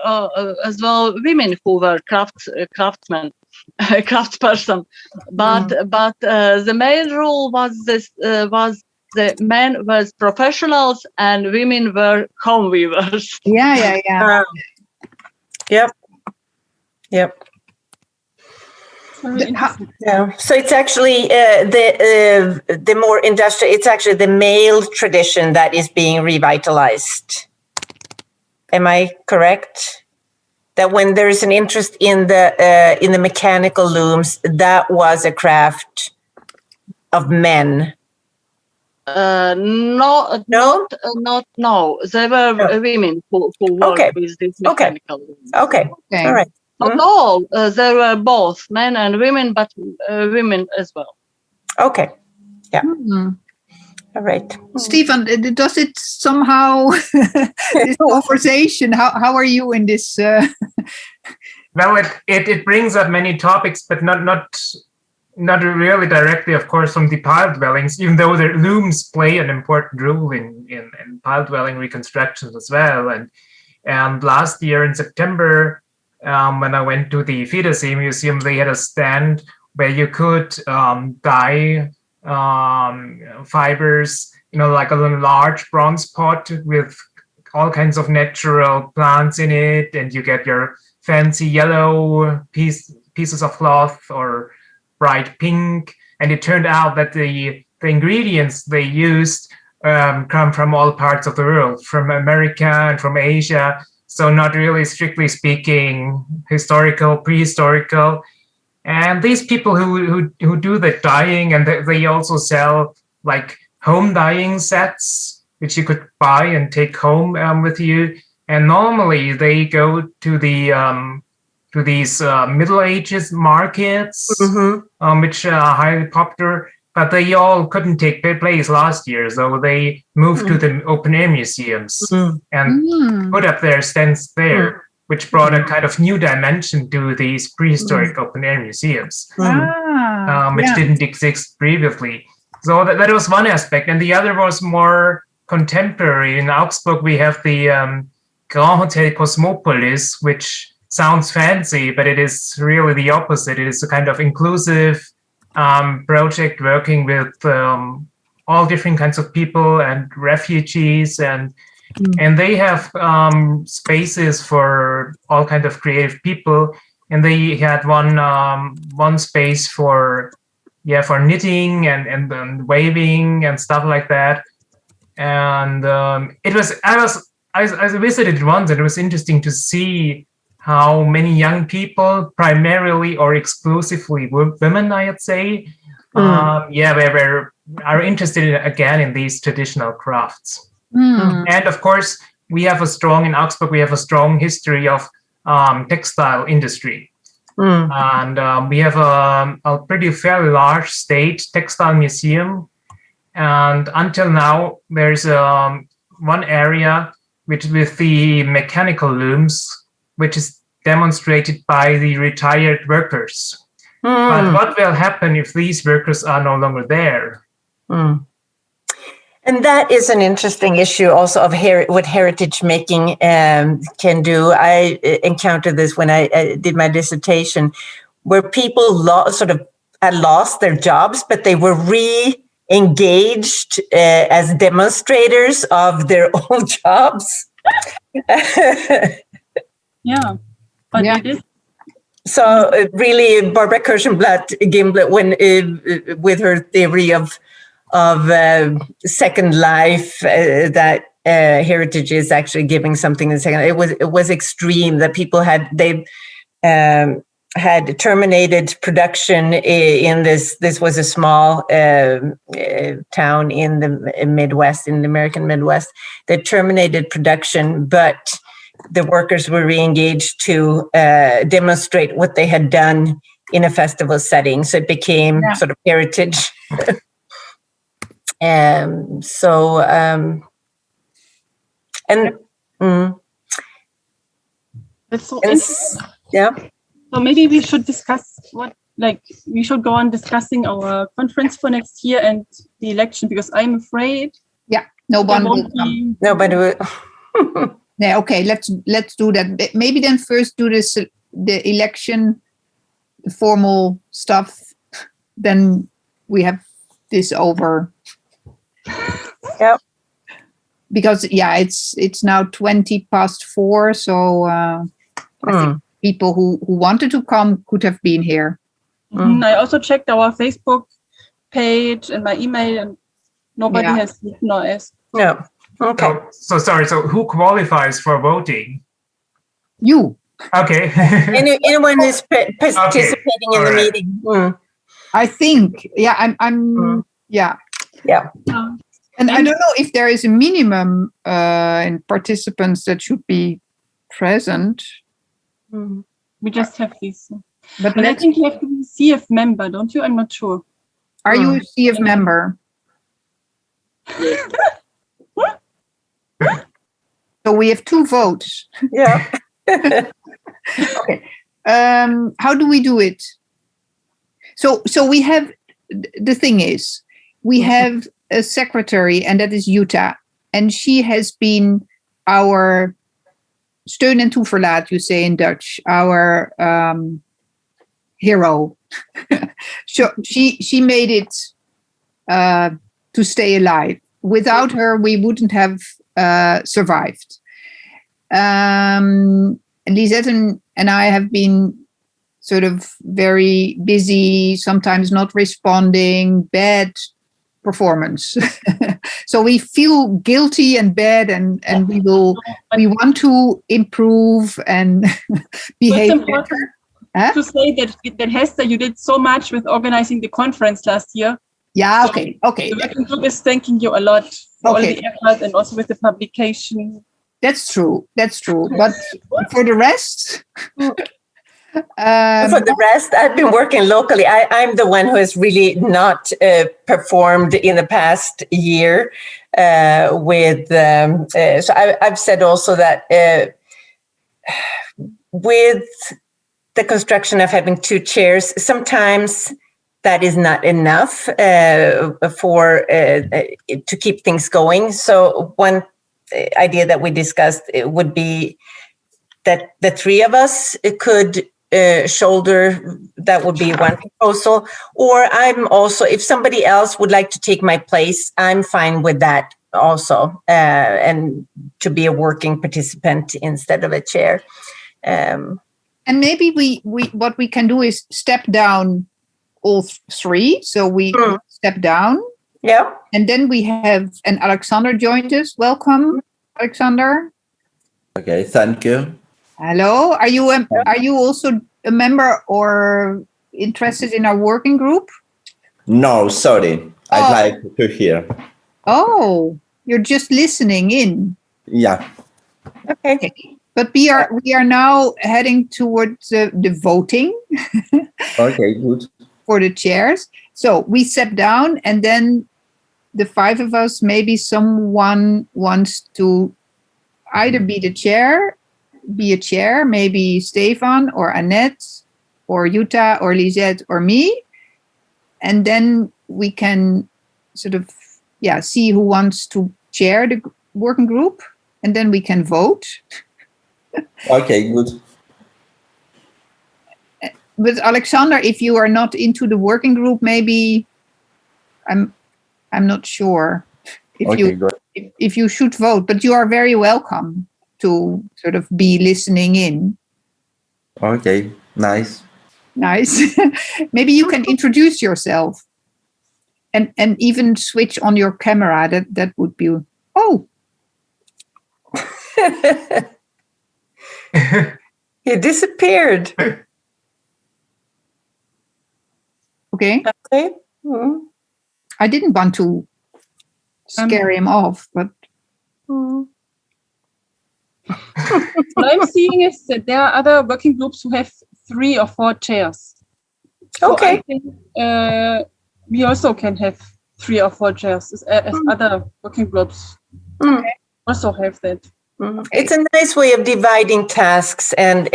as well women who were craftsmen, craftsperson. But the main rule was this: was the men was professionals and women were home weavers. Yeah. Yep. Yeah. So it's actually the more industrial. It's actually the male tradition that is being revitalized. Am I correct? That when there is an interest in the mechanical looms, that was a craft of men. No. There were women who worked with this mechanical looms. Okay. All right. Not all. There were both men and women, but women as well. Okay. Yeah. All right. Stefan, does it somehow, this conversation, how are you in this? Well, it brings up many topics, but not really directly, of course, from the pile dwellings, even though the looms play an important role in pile dwelling reconstructions as well. And last year in September, when I went to the Fiedersee Museum, they had a stand where you could dye fibers, like a large bronze pot with all kinds of natural plants in it, and you get your fancy yellow pieces of cloth or bright pink. And it turned out that the ingredients they used come from all parts of the world, from America and from Asia. So not really strictly speaking historical, prehistorical. And these people who do the dyeing, and they also sell like home dyeing sets, which you could buy and take home with you. And normally they go to these Middle Ages markets, which are highly popular. But they all couldn't take place last year, so they moved to the open air museums and put up their stands there, which brought a kind of new dimension to these prehistoric open air museums, which didn't exist previously. So that was one aspect. And the other was more contemporary. In Augsburg, we have the Grand Hotel Cosmopolis, which sounds fancy, but it is really the opposite. It is a kind of inclusive project working with all different kinds of people and refugees, and they have spaces for all kinds of creative people. And they had one space for knitting and waving and stuff like that. And I visited once, and it was interesting to see how many young people, primarily or exclusively women, I'd say, are interested again in these traditional crafts. And of course, in Augsburg, we have a strong history of textile industry. And we have a pretty fairly large state textile museum. And until now, there's one area which with the mechanical looms, which is demonstrated by the retired workers. But what will happen if these workers are no longer there? And that is an interesting issue also of what heritage making can do. I encountered this when I did my dissertation, where people had lost their jobs, but they were re-engaged as demonstrators of their old jobs. But it is. So really, Barbara Kirschenblatt-Gimblett, when with her theory of second life, that heritage is actually giving something in second. It was extreme that people had terminated production in this. This was a small town in the Midwest, in the American Midwest. They terminated production, but the workers were re-engaged to demonstrate what they had done in a festival setting. So it became sort of heritage. That's so interesting. Yeah. So maybe we should discuss we should go on discussing our conference for next year and the election, because I'm afraid nobody will come. Nobody will. Yeah, okay, let's do that. Maybe then first do the election, the formal stuff. Then we have this over. Yep. Because it's now 4:20, so I think people who wanted to come could have been here. I also checked our Facebook page and my email, and nobody has asked. No. Okay. So sorry. So who qualifies for voting? You. Okay. Anyone who's participating in the meeting. I think. Yeah. I'm. Yeah. Yeah. And I don't know if there is a minimum in participants that should be present. We just have these. But I think you have to be a CIEF member, don't you? I'm not sure. Are you a CIEF member? So we have 2 votes. Yeah. Okay. How do we do it? So we have, the thing is, we have a secretary, and that is Jutta, and she has been our steun en toeverlaat, you say in Dutch, our hero So she made it to stay alive. Without her, we wouldn't have survived. Lisette and I have been sort of very busy, sometimes not responding, bad performance. So we feel guilty and bad, and we want to improve and behave it's important better. To say that Hester, you did so much with organizing the conference last year. Yeah, So okay. The working group is thanking you a lot for all the effort and also with the publication. That's true. But for the rest, for the rest, I've been working locally. I'm the one who has really not performed in the past year so I've said also that with the construction of having 2 chairs, sometimes that is not enough to keep things going. So one idea that we discussed would be that the 3 of us could shoulder. That would be one proposal. Or I'm also, if somebody else would like to take my place, I'm fine with that also, and to be a working participant instead of a chair. And maybe we what we can do is step down all 3. So we step down. Yeah. And then we have, and Alexander joined us. Welcome, Alexander. Okay, thank you. Hello. Are you also a member or interested in our working group? No, sorry. I'd like to hear. Oh, you're just listening in. Yeah. Okay. But we are now heading towards the voting. Okay, good. For the chairs. So we step down, and then the 5 of us, maybe someone wants to either be a chair, maybe Stefan or Annette or Jutta or Lisette or me. And then we can sort of, see who wants to chair the working group, and then we can vote. Okay, good. But Alexander, if you are not into the working group, maybe I'm not sure if you should vote, but you are very welcome to sort of be listening in. Okay, nice. Maybe you can introduce yourself and even switch on your camera. That would be He disappeared. Okay. Mm-hmm. I didn't want to scare him off, but what I'm seeing is that there are other working groups who have 3 or 4 chairs. So okay. I think we also can have 3 or 4 chairs as other working groups also have that. It's a nice way of dividing tasks and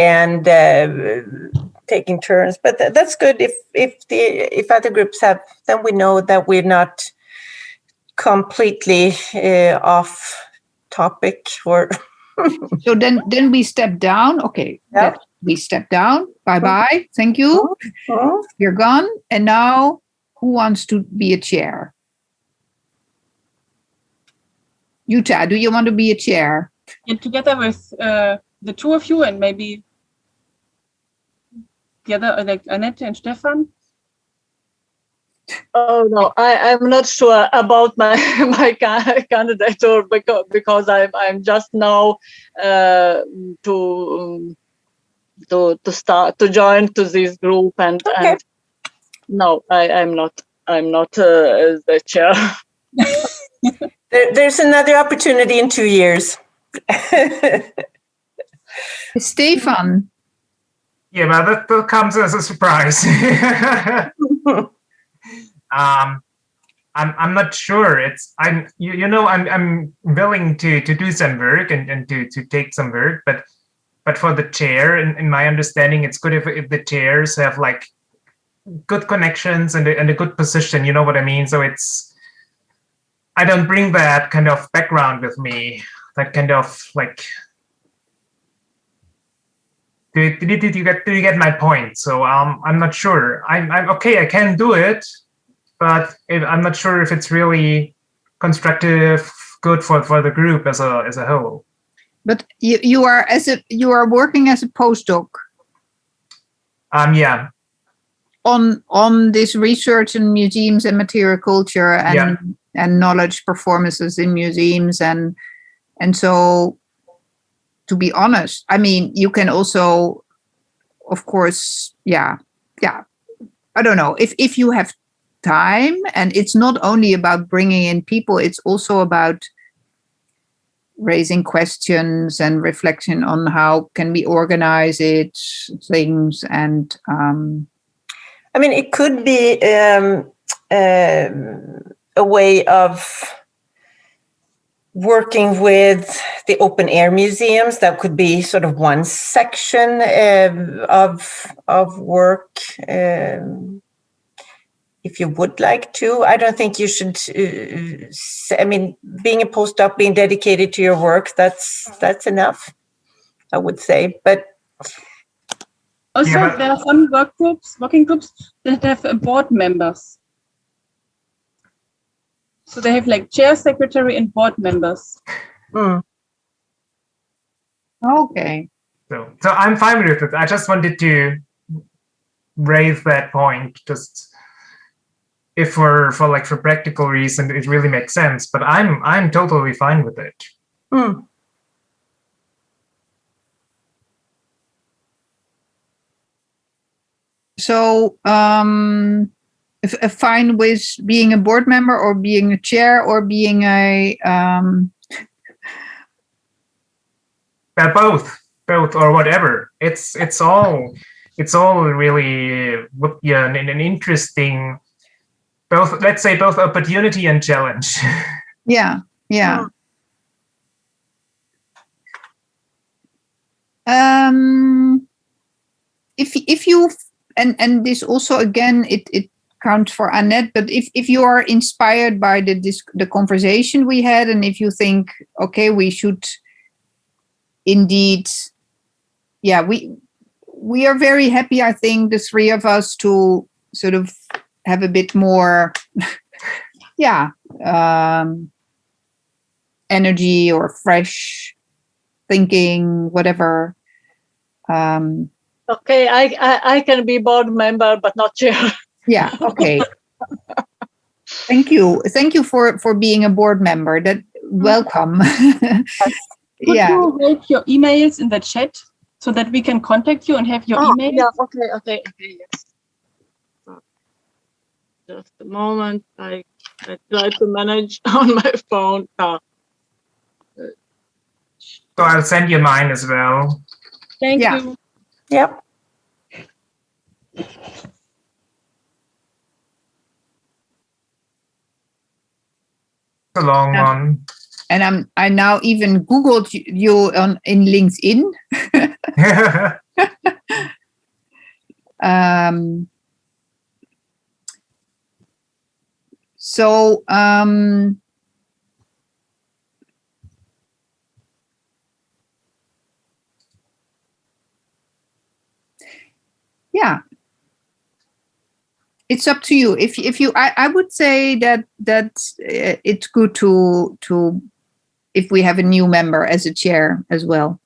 taking turns, but that's good. If other groups have, then we know that we're not completely off topic. Or so then we step down. Okay, we step down. Bye. Thank you. You're gone. And now, who wants to be a chair? Jutta, do you want to be a chair? And together with the 2 of you, and maybe the other, like Annette and Stefan. Oh no, I'm not sure about my candidature because I'm just now to start to join to this group and no, I'm not the chair. There's another opportunity in 2 years. Stefan. Yeah, but that comes as a surprise. I'm not sure. I'm willing to do some work and to take some work, but for the chair, in my understanding, it's good if the chairs have like good connections and a good position. You know what I mean? So I don't bring that kind of background with me. That kind of like Did you get my point? So I'm not sure. I'm okay. I can do it, but I'm not sure if it's really constructive, good for the group as a whole. But you are working as a postdoc. Yeah. On this research in museums and material culture and knowledge performances in museums and so, to be honest, I mean, you can also, of course, I don't know, if you have time, and it's not only about bringing in people, it's also about raising questions and reflection on how can we organize things. And I mean, it could be a way of working with the open air museums. That could be sort of one section of work. If you would like to, I don't think you should. I mean, being a postdoc, being dedicated to your work, that's enough, I would say. But also, there are some working groups that have board members. So they have like chair, secretary, and board members. Okay. So I'm fine with it. I just wanted to raise that point. Just if for practical reason, it really makes sense. But I'm totally fine with it. So, fine with being a board member or being a chair or being a both or whatever. It's all really would be an interesting both. Let's say both opportunity and challenge. Yeah. If you and this also again it counts for Annette, but if you are inspired by the conversation we had, and if you think, okay, we should indeed, we are very happy, I think, the three of us, to sort of have a bit more energy or fresh thinking, whatever. Okay, I can be board member, but not chair. Yeah, okay. Thank you for being a board member. That welcome. Could you write your emails in the chat so that we can contact you and have your email? Yeah, okay, yes. Just a moment. I try to manage on my phone. So I'll send you mine as well. Thank you. Yep. A long one. And I now even Googled you in LinkedIn. So yeah, it's up to you. If you, I would say that it's good to if we have a new member as a chair as well.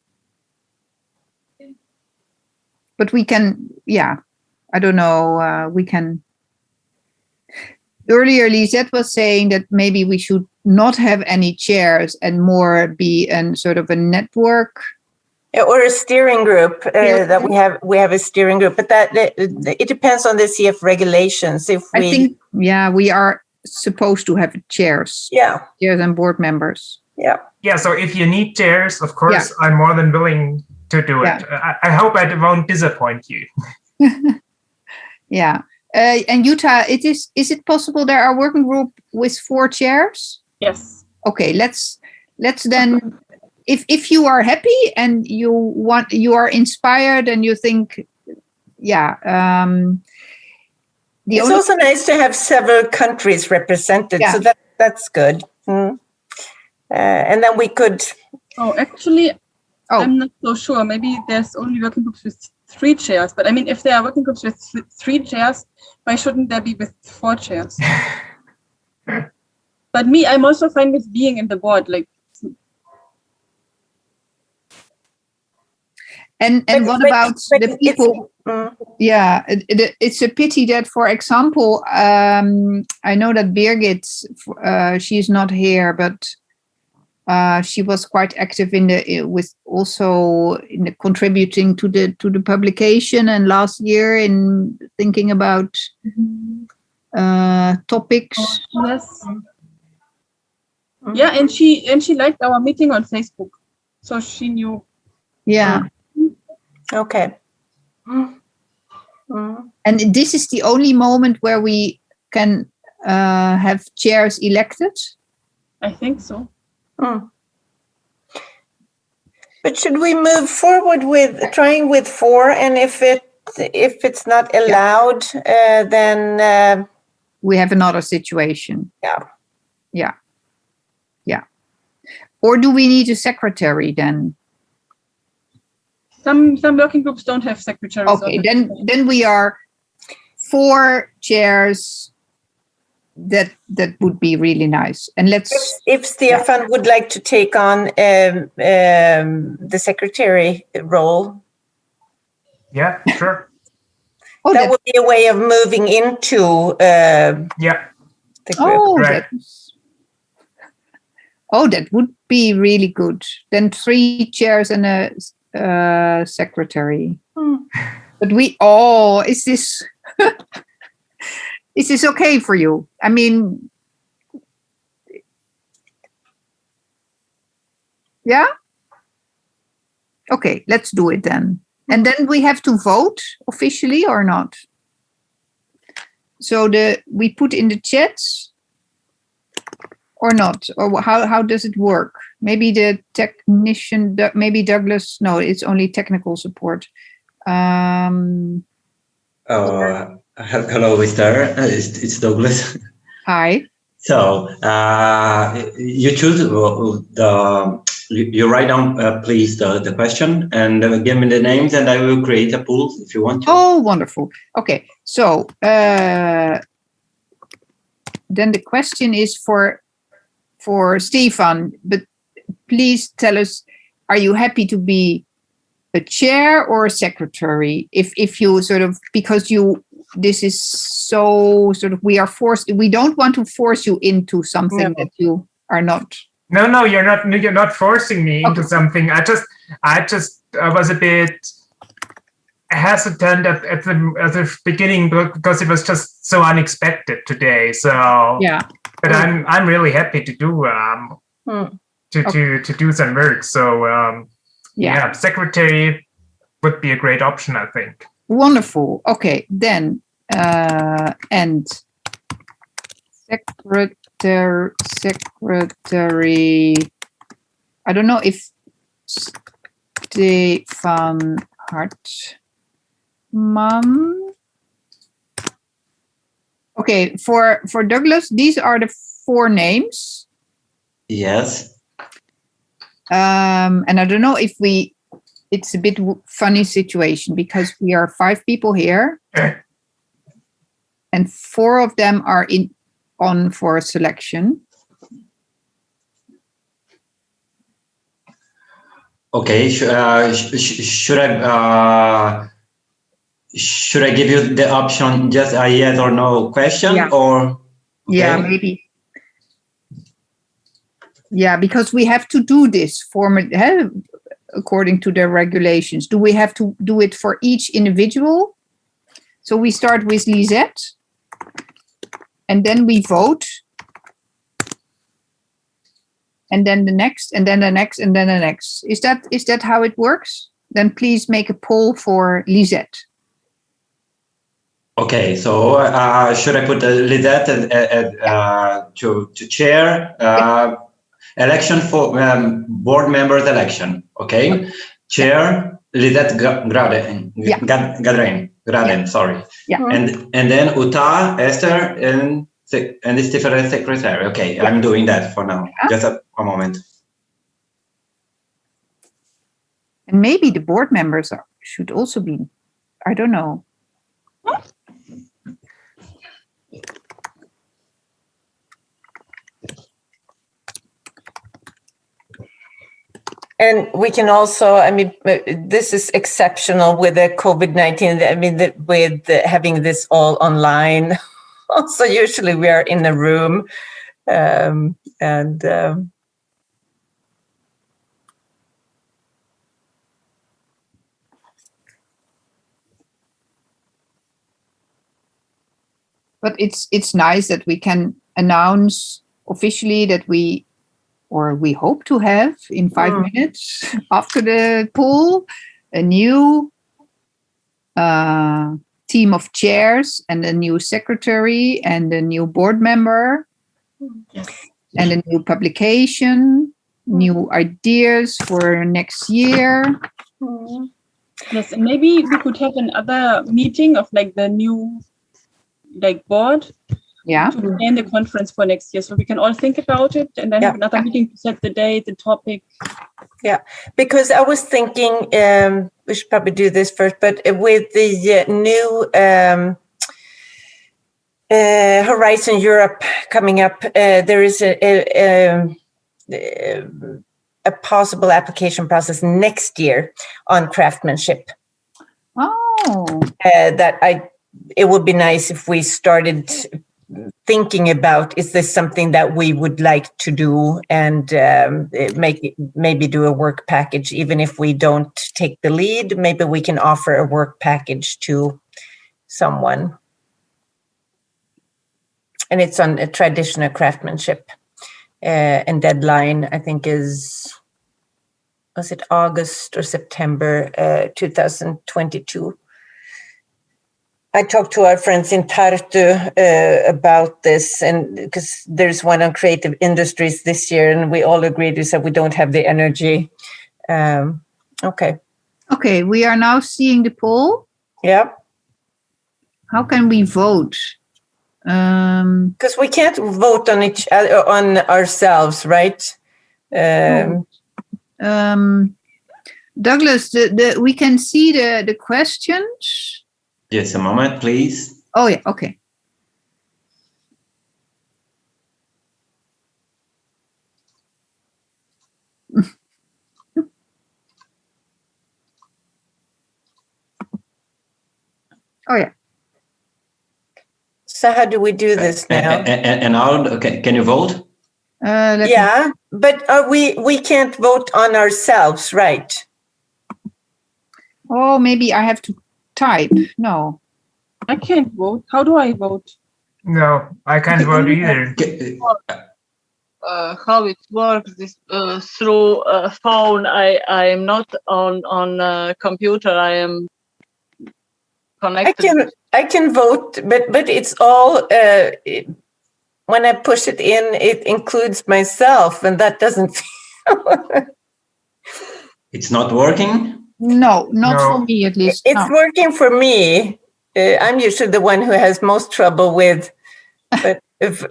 But we can, I don't know. We can. Earlier, Lisette was saying that maybe we should not have any chairs and more be a sort of a network. Or a steering group that we have a steering group, but that it depends on the CF regulations. I think we are supposed to have chairs. Yeah, chairs and board members. Yeah. So if you need chairs, of course, I'm more than willing to do it. I hope I won't disappoint you. Yeah. And Jutta, is it possible there are working group with 4 chairs? Yes. Okay, let's then. If you are happy and you are inspired and you think, it's also nice to have several countries represented, so that's good. And then we could. Oh, actually, Oh, I'm not so sure. Maybe there's only working groups with 3 chairs. But I mean, if there are working groups with 3 chairs, why shouldn't there be with 4 chairs? But me, I'm also fine with being in the board. Like, and what about the people? Yeah, it's a pity that, for example, I know that Birgit, she's not here, but she was quite active in contributing to the publication, and last year in thinking about topics. yes. Yeah, and she liked our meeting on Facebook, so she knew. Yeah. Okay. And this is the only moment where we can have chairs elected? I think so. But should we move forward with trying with 4? And if it's not allowed, then we have another situation. Yeah. Or do we need a secretary then? Some working groups don't have secretaries. Okay, then we are 4 chairs. That would be really nice. And if Stefan would like to take on the secretary role. Yeah, sure. That would be a way of moving into the group. Right. That would be really good. Then 3 chairs and a secretary. But is this is this okay for you? I mean, yeah? Okay, let's do it then. And then we have to vote officially or not? So we put in the chats or not? Or how does it work? Maybe the technician, maybe Douglas, no, it's only technical support. Hello, Mr. It's Douglas. Hi. So you choose you write down, please, the question and give me the names, and I will create a pool if you want to. Oh, wonderful. Okay, so then the question is for Stefan, but please tell us, are you happy to be a chair or a secretary? If you sort of, because this is so sort of, we don't want to force you into something that you are not. No, you're not forcing me into something. I just was a bit hesitant at the beginning because it was just so unexpected today. So yeah, but I'm really happy to do to do some work. So yeah, secretary would be a great option, I think. Wonderful. Okay, then and secretary. I don't know if Stefan Hartman. Okay, for Douglas, these are the 4 names. Yes. And I don't know if it's a bit funny situation because we are 5 people here and 4 of them are on for selection. Okay, should I give you the option just a yes or no question or? Okay. Yeah, maybe. Yeah, because we have to do this format according to the regulations. Do we have to do it for each individual? So we start with Lisette, and then we vote, and then the next, and then the next, and then the next. Is that how it works? Then please make a poll for Lisette. Okay, so should I put Lisette to chair? Election for board members election. Okay, chair Lisette Graden. Sorry. Yeah. And then Uta, Esther, and Stefan secretary. Okay, I'm doing that for now. Just a moment. And maybe the board members should also be, I don't know. And we can also, I mean, this is exceptional with the COVID-19. I mean, with having this all online. Also, usually we are in a room, But it's nice that we can announce officially that we hope to have in 5 minutes after the poll a new team of chairs and a new secretary and a new board member. Yes. And a new publication, new ideas for next year. Yes, and maybe we could have another meeting of like the new board. Yeah. To plan the conference for next year, so we can all think about it, and then have another meeting to set the date, the topic. Yeah, because I was thinking we should probably do this first, but with the new Horizon Europe coming up, there is a possible application process next year on craftsmanship. Oh. It would be nice if we started thinking about, is this something that we would like to do, and maybe do a work package, even if we don't take the lead. Maybe we can offer a work package to someone. And it's on a traditional craftsmanship, and deadline, I think, was it August or September 2022. I talked to our friends in Tartu about this, and because there's one on creative industries this year, and we all agreed, we said we don't have the energy. Okay. Okay, we are now seeing the poll. Yeah. How can we vote? Because we can't vote on each other, on ourselves, right? Douglas, we can see the questions. Just a moment, please. Oh, yeah, okay. Oh, yeah. So how do we do this now? And now, okay, can you vote? Yeah, but we can't vote on ourselves, right? Oh, maybe I have to type. No. I can't vote. How do I vote? No, I can't vote either. How it works this through phone. I am not on computer. I am connected. I can vote, but it's all when I push it in, it includes myself, and that doesn't. It's not working. No, not for me at least. It's working for me. I'm usually the one who has most trouble with, but from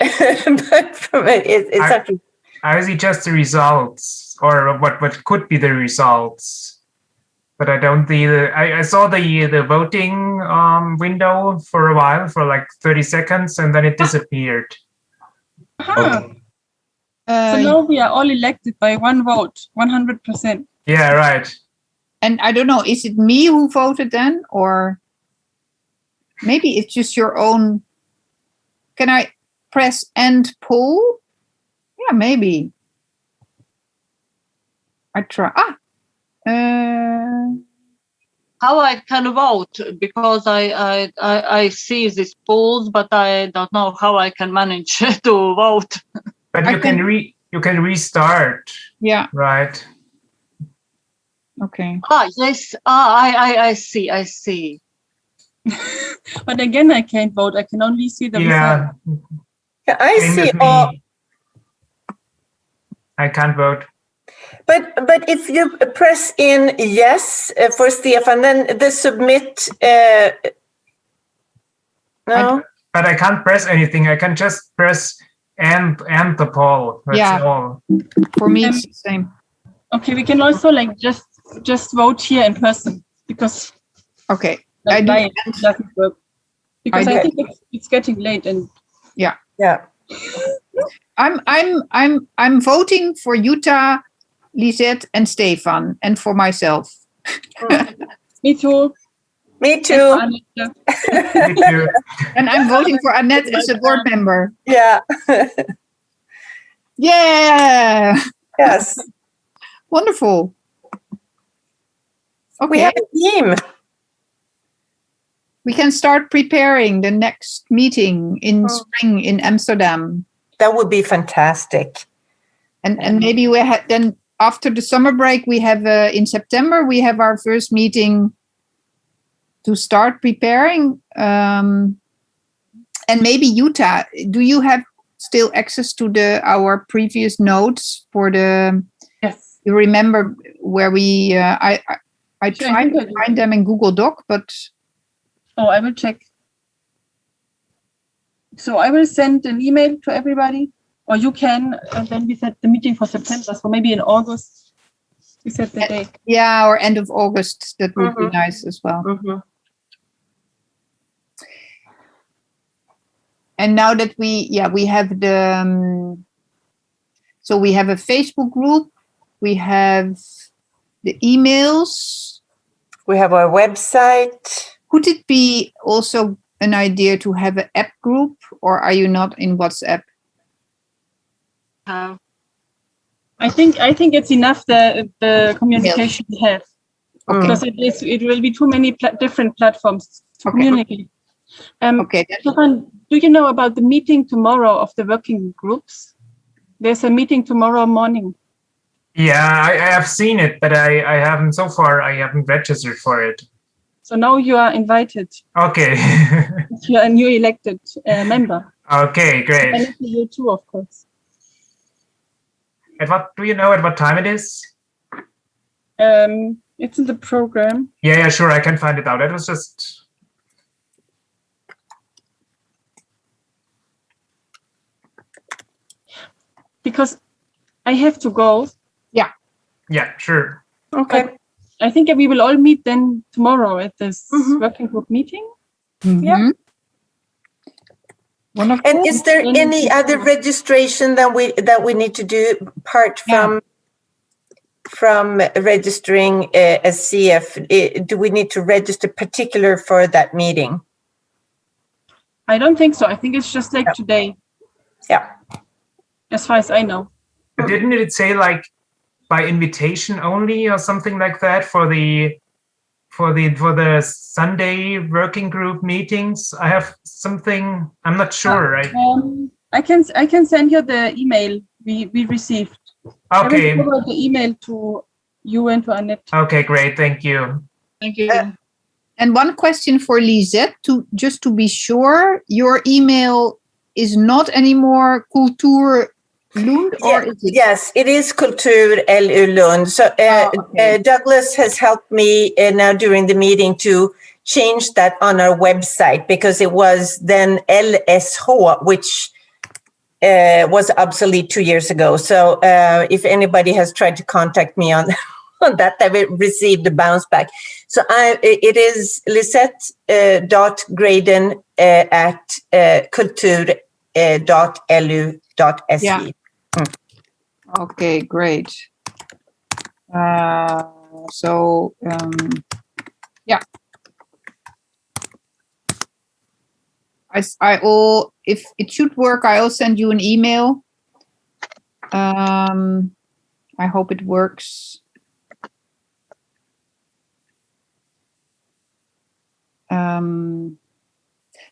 it's actually. I see just the results, or what could be the results, but I don't see I saw the voting window for a while, for like 30 seconds, and then it disappeared. So now we are all elected by one vote, 100%. Yeah, right. And I don't know, is it me who voted then, or maybe it's just your own? Can I press end poll? Yeah, maybe. I try. How I can vote, because I see these polls, but I don't know how I can manage to vote. But you can restart. Yeah. Right. Okay. Yes. I see. But again, I can't vote. I can only see the result. Yeah, I see all. I can't vote. But if you press in yes for Stefan, then the submit. No. But I can't press anything. I can just press end the poll. That's all. For me, it's the same. Okay, we can also just just vote here in person because Okay. online doesn't work. Because I do. think it's getting late and Yeah. I'm voting for Jutta, Lisette, and Stefan, and for myself. me too. Me too. Me too. And I'm voting for Annette as a board member. Yeah. Yeah. Yes. Wonderful. Okay. We have a team. We can start preparing the next meeting in spring in Amsterdam. That would be fantastic. And maybe we had then after the summer break, we have in September, we have our first meeting to start preparing. And maybe Jutta, do you have still access to our previous notes for the? Yes. You remember where we? I Sure, tried to find them in Google Doc, but. Oh, I will check. So I will send an email to everybody, or you can, and then we set the meeting for September. So maybe in August, we set the date. Yeah, or end of August. That would be nice as well. And now that we have the, so we have a Facebook group, we have the emails. We have our website. Could it be also an idea to have an app group, or are you not in WhatsApp? I think it's enough the communication we have. Okay. Because it will be too many different platforms to communicate. Okay. Stefan, do you know about the meeting tomorrow of the working groups? There's a meeting tomorrow morning. Yeah, I have seen it, but I haven't registered for it. So now you are invited. Okay. You are a new elected member. Okay, great. And you too, of course. At what do you know at what time it is? It's in the program. Yeah, sure, I can find it out. It was just. Because I have to go. Yeah, sure. Okay. But I think we will all meet then tomorrow at this working group meeting. Yeah. Wonderful. And is there any other registration that we need to do apart from registering as CF? Do we need to register particular for that meeting? I don't think so. I think it's just like today. Yeah. As far as I know. But didn't it say like by invitation only or something like that for the Sunday working group meetings? I have something. I'm not sure. Right? I can send you the email we received. Okay. I will forward the email to you and to Annette. Okay, great. Thank you. Thank you. And one question for Lisette, just to be sure, your email is not anymore Kultur Lund, or is it? Yes, it is Kultur LU Lund. So okay. Douglas has helped me now during the meeting to change that on our website because it was then LSH, which was obsolete 2 years ago. So if anybody has tried to contact me on that, they've received a bounce back. So it is Lisette.Graden at kultur.lu.se. Yeah. Okay, great. Yeah. If it should work, I'll send you an email. I hope it works.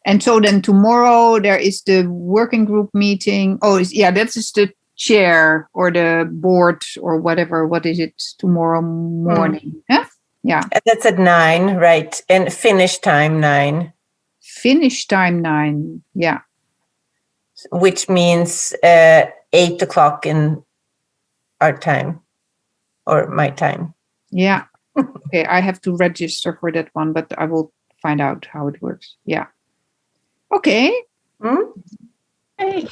And so then tomorrow there is the working group meeting. Oh, yeah, that's just the chair or the board or whatever. What is it tomorrow morning? Huh? Yeah. And that's at 9, right? And finish time 9. Finish time 9. Yeah. Which means 8 o'clock in our time or my time. Yeah. Okay, I have to register for that one, but I will find out how it works. Yeah. Okay. Hey.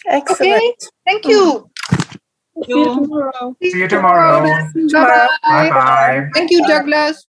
Excellent. Okay. Thank you. See you tomorrow. See you tomorrow. Bye-bye. Bye bye. Thank you, Douglas.